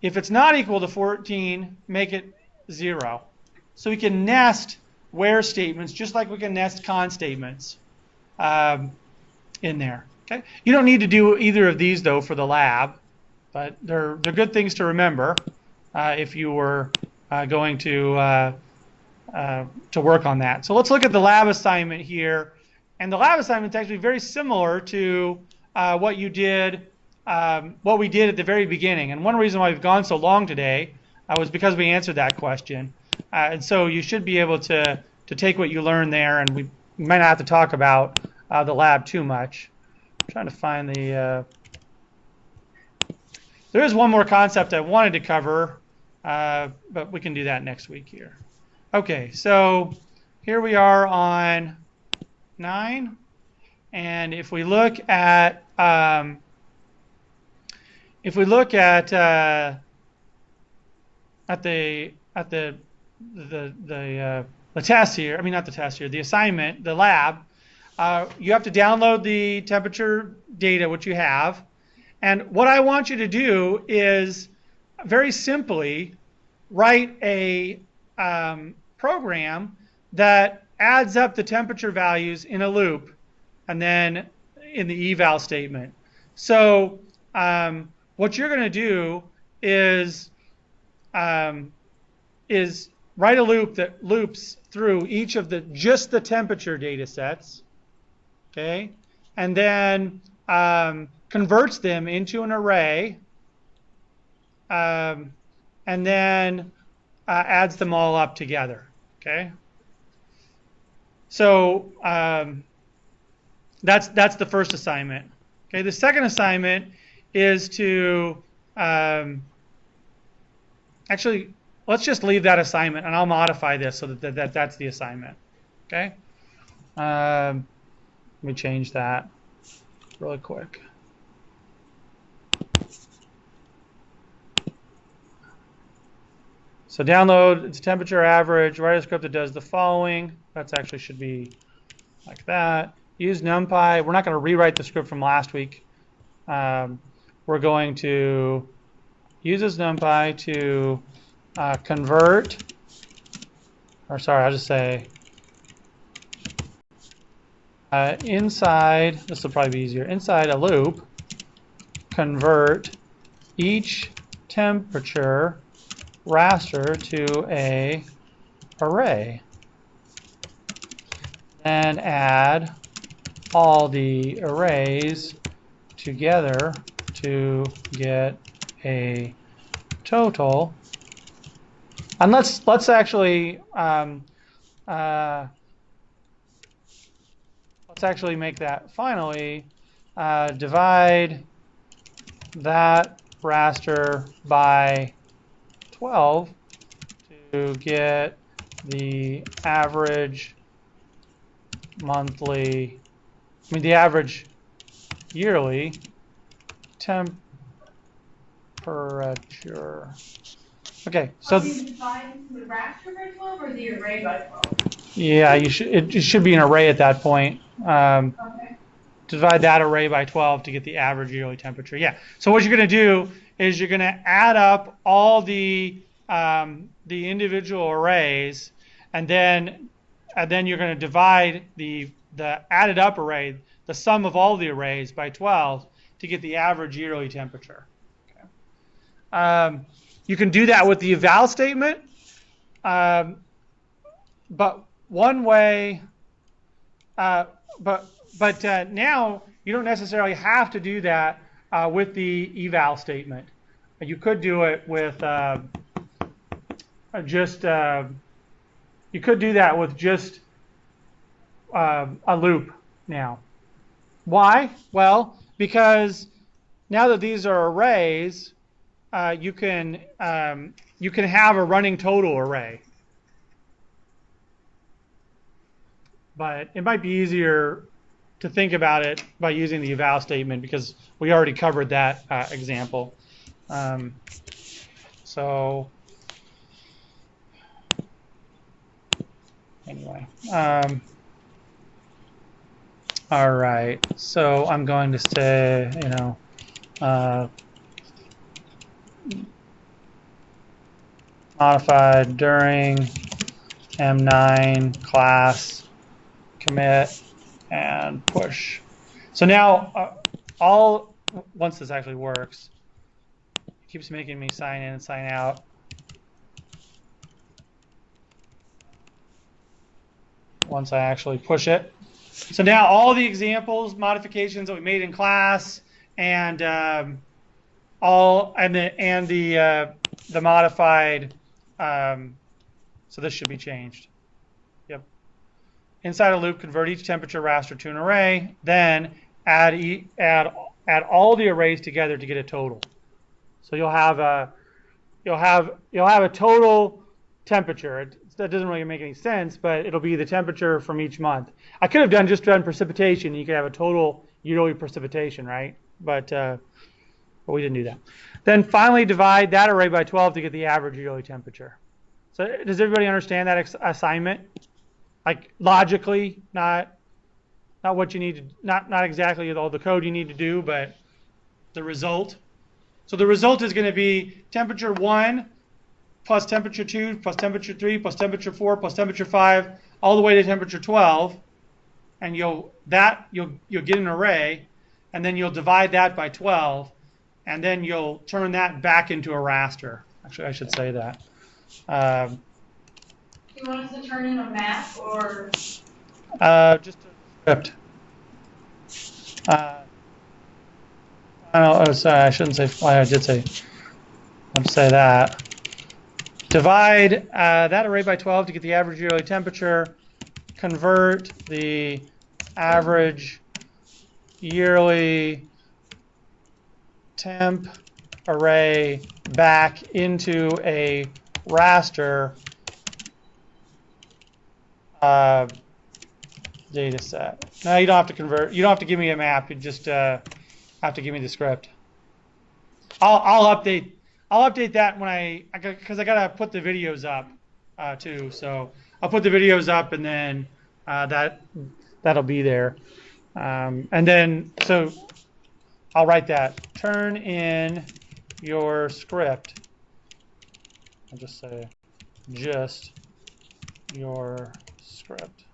If it's not equal to 14, make it 0. So we can nest where statements just like we can nest con statements in there. Okay. You don't need to do either of these though for the lab, but they're good things to remember if you were going to work on that. So let's look at the lab assignment here, and the lab assignment is actually very similar to what we did at the very beginning. And one reason why we've gone so long today was because we answered that question. And so you should be able to take what you learned there, and we might not have to talk about the lab too much. I'm trying to find the... There is one more concept I wanted to cover, but we can do that next week here. Okay, so here we are on 9, and if we look at the test here, I mean not the test here, the assignment, the lab, you have to download the temperature data, which you have, and what I want you to do is very simply write a program that adds up the temperature values in a loop and then in the eval statement. So what you're going to do is write a loop that loops through each of just the temperature data sets, okay, and then converts them into an array, and then adds them all up together, okay? So that's the first assignment. Okay, the second assignment is to actually, let's just leave that assignment, and I'll modify this so that that's the assignment. Okay. Let me change that really quick. So download, it's temperature average, write a script that does the following. That's actually should be like that. Use NumPy. We're not going to rewrite the script from last week. We're going to use this NumPy to convert, or sorry, I'll just say inside, this will probably be easier, inside a loop, convert each temperature raster to a array, and add all the arrays together to get a total. And let's actually make that finally divide that raster by 12 to get the average monthly, the average yearly temperature. Okay, so are you dividing the raster by 12 or the array by 12? Yeah, it should be an array at that point. Okay. Divide that array by 12 to get the average yearly temperature. Yeah. So what you're going to do is you're going to add up all the individual arrays, and then you're going to divide the added up array, the sum of all the arrays, by 12 to get the average yearly temperature. Okay. You can do that with the eval statement, but one way, but now you don't necessarily have to do that with the eval statement. You could do it with just a loop now. Why? Well, because now that these are arrays, you can have a running total array. But it might be easier to think about it by using the eval statement because we already covered that example. So anyway, all right. So I'm going to say, modified during M9 class commit and push. So now once this actually works, it keeps making me sign in and sign out. Once I actually push it. So now all the examples, modifications that we made in class, and the modified, so this should be changed. Yep. Inside a loop, convert each temperature raster to an array, then add all the arrays together to get a total. So you'll have a total temperature. That doesn't really make any sense, but it'll be the temperature from each month. I could have just done precipitation. You could have a total yearly precipitation, right? But we didn't do that. Then finally divide that array by 12 to get the average yearly temperature. So does everybody understand that assignment? Like logically, not what you need to, not exactly all the code you need to do, but the result. So the result is going to be temperature 1 plus temperature 2 plus temperature 3 plus temperature 4 plus temperature 5 all the way to temperature 12, and you'll get an array, and then you'll divide that by 12, and then you'll turn that back into a raster. Actually, I should say that. Do you want us to turn in a map or? Just a script. I don't know. Sorry, I shouldn't say. Well, I did say. Let's say that. Divide that array by 12 to get the average yearly temperature. Convert the average yearly temp array back into a raster data set. Now you don't have to convert. You don't have to give me a map. You just have to give me the script. I'll update that when because I gotta put the videos up too. So I'll put the videos up, and then that'll be there. And then so I'll write that. Turn in your script. I'll just say just your script.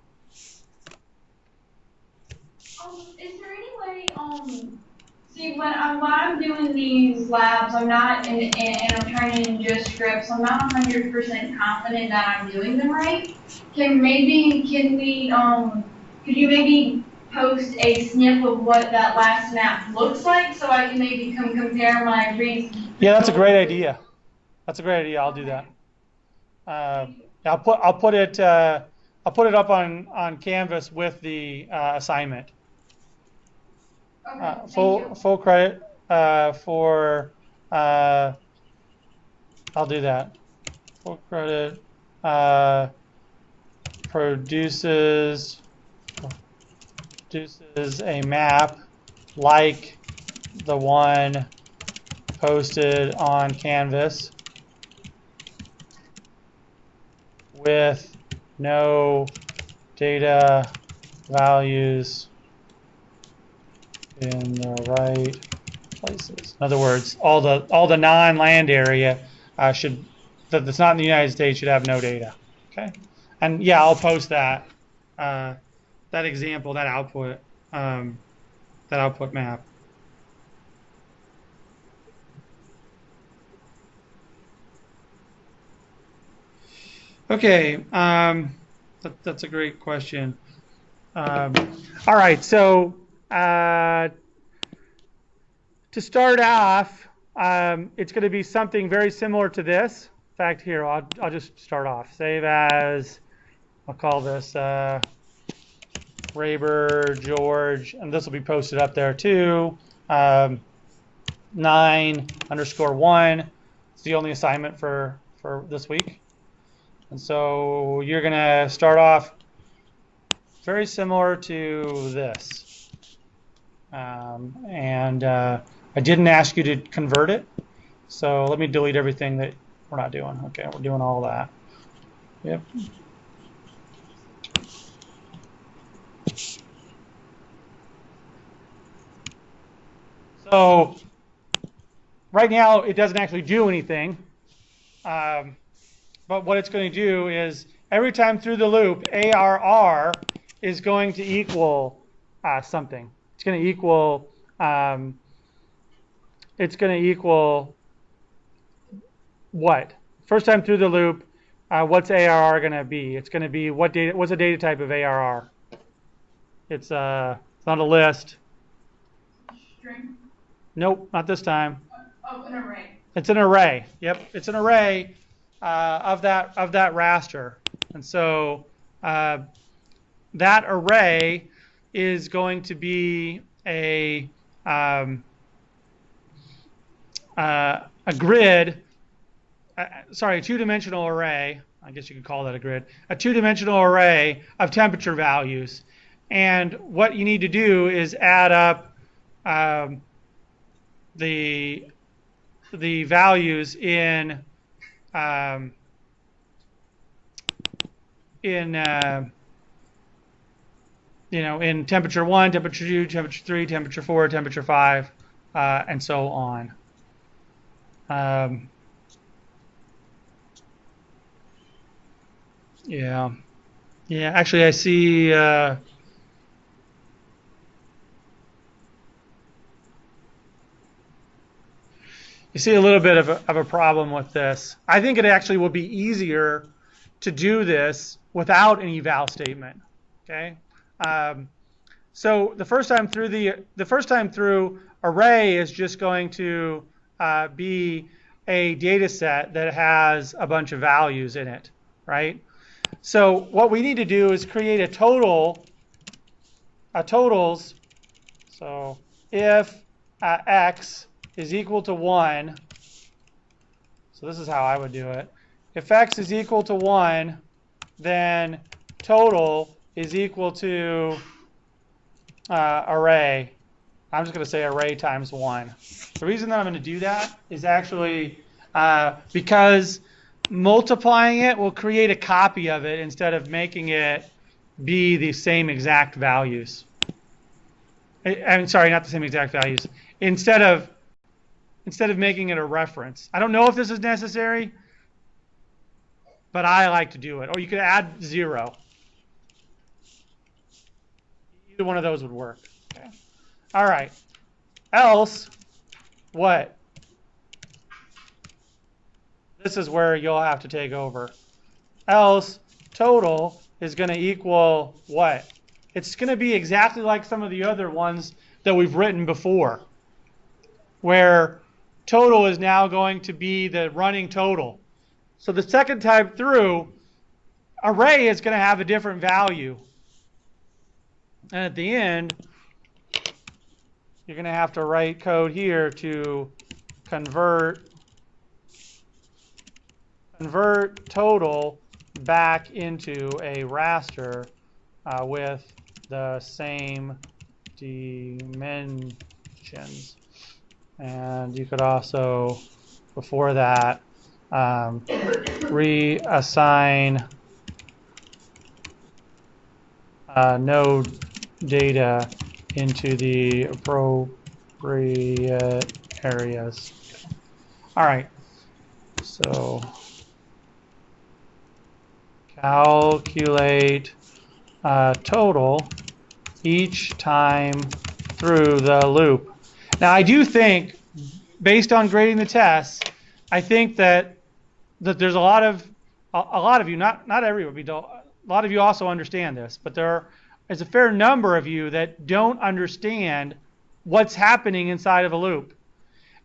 Is there any way, see, when I'm doing these labs, I'm not, and I'm turning in just scripts, I'm not 100% confident that I'm doing them right. Can we, could you maybe post a snip of what that last map looks like so I can maybe compare my reads? Yeah, that's a great idea. That's a great idea. I'll do that. I'll put it up on Canvas with the assignment. Okay, Full credit for I'll do that. Full credit produces a map like the one posted on Canvas with no data values in the right places. In other words, all the non-land area that's not in the United States should have no data. Okay, and yeah, I'll post that example, that output map. Okay, that's a great question. All right, so to start off, it's going to be something very similar to this. In fact, here, I'll just start off. Save as, I'll call this Raber George, and this will be posted up there too. 9_1. It's the only assignment for this week. And so you're going to start off very similar to this. I didn't ask you to convert it. So let me delete everything that we're not doing. Okay, we're doing all that. Yep. So right now it doesn't actually do anything. But what it's going to do is every time through the loop, ARR is going to equal something. It's going to equal. It's going to equal what? First time through the loop, what's ARR going to be? It's going to be what data? What's the data type of ARR? It's not a list. String? Nope, not this time. Oh, an array. It's an array. Yep, it's an array of that raster, and so that array is going to be a grid. Sorry, a two-dimensional array. I guess you could call that a grid. A two-dimensional array of temperature values, and what you need to do is add up the values in in temperature 1, temperature 2, temperature 3, temperature 4, temperature 5, and so on. Yeah. Actually, I see. You see a little bit of a problem with this. I think it actually will be easier to do this without an eval statement. Okay. So the first time through array is just going to be a data set that has a bunch of values in it, right? So what we need to do is create a totals. So if x is equal to 1, so this is how I would do it. If x is equal to 1, then total is equal to array. I'm just going to say array times 1. The reason that I'm going to do that is actually because multiplying it will create a copy of it instead of making it be the same exact values. I'm sorry, not the same exact values. Instead of making it a reference. I don't know if this is necessary, but I like to do it. Or you could add 0. Either one of those would work. Okay. All right. Else, what? This is where you'll have to take over. Else, total is going to equal what? It's going to be exactly like some of the other ones that we've written before, where total is now going to be the running total. So the second time through, array is going to have a different value. And at the end, you're going to have to write code here to convert total back into a raster with the same dimensions. And you could also, before that, reassign node data into the appropriate areas. All right, so calculate total each time through the loop. Now, I do think, based on grading the tests, I think that there's a lot of you, not everybody, a lot of you also understand this, but there is a fair number of you that don't understand what's happening inside of a loop,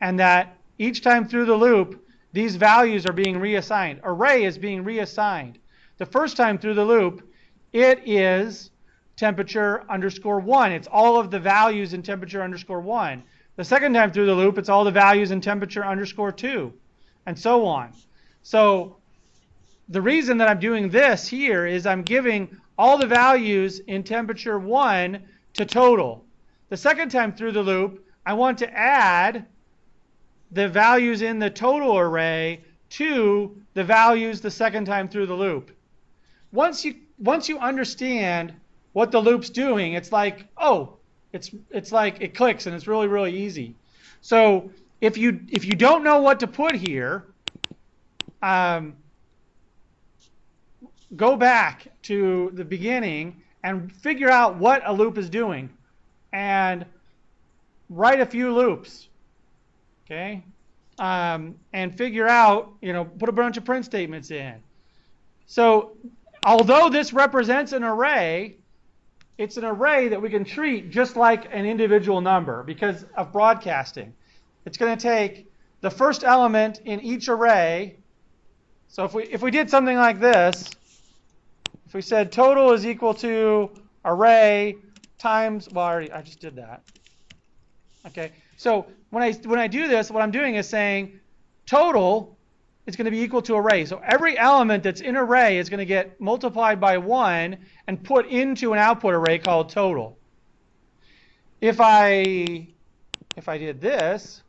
and that each time through the loop, these values are being reassigned. Array is being reassigned. The first time through the loop, it is temperature underscore 1. It's all of the values in temperature underscore 1. The second time through the loop, it's all the values in temperature underscore 2, and so on. So the reason that I'm doing this here is I'm giving all the values in temperature 1 to total. The second time through the loop, I want to add the values in the total array to the values the second time through the loop. Once you understand what the loop's doing, it's like, oh, it's like it clicks and it's really, really easy. So if you don't know what to put here, go back to the beginning and figure out what a loop is doing and write a few loops, okay? And figure out, put a bunch of print statements in. So although this represents an array, it's an array that we can treat just like an individual number because of broadcasting. It's going to take the first element in each array. So if we did something like this, if we said total is equal to array times, well, I just did that. Okay, so when I do this, what I'm doing is saying total is going to be equal to array. So every element that's in array is going to get multiplied by 1 and put into an output array called total. If I did this,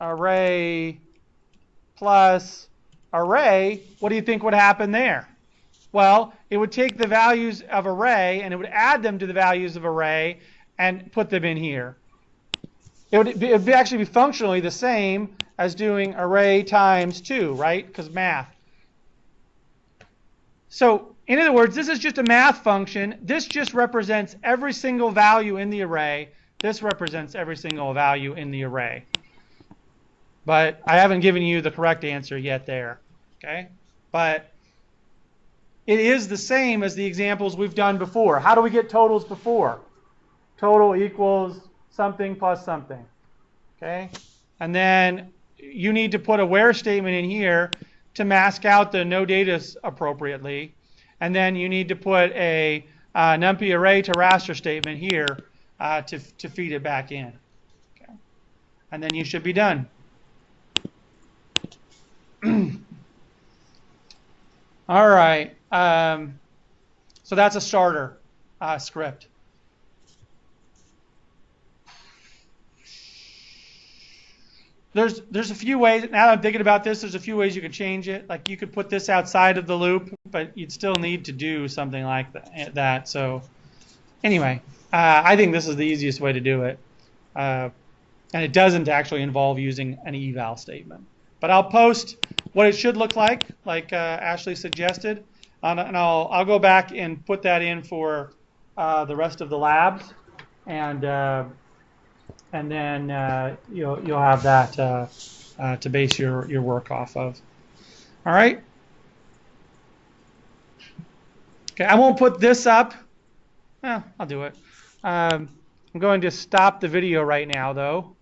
array plus array, what do you think would happen there? Well, it would take the values of array and it would add them to the values of array and put them in here. It would actually be functionally the same as doing array times 2, right? Because math. So in other words, this is just a math function. This just represents every single value in the array. This represents every single value in the array. But I haven't given you the correct answer yet there, okay? But it is the same as the examples we've done before. How do we get totals before? Total equals something plus something, okay? And then you need to put a where statement in here to mask out the no data appropriately. And then you need to put a numpy array to raster statement here to feed it back in, okay? And then you should be done. All right, so that's a starter script. There's a few ways, now that I'm thinking about this, there's a few ways you can change it. Like you could put this outside of the loop, but you'd still need to do something like that. So anyway, I think this is the easiest way to do it. And it doesn't actually involve using an eval statement. But I'll post what it should look like Ashley suggested, and I'll go back and put that in for the rest of the labs, and then you'll have that to base your work off of. All right. Okay, I won't put this up. Well, I'll do it. I'm going to stop the video right now, though.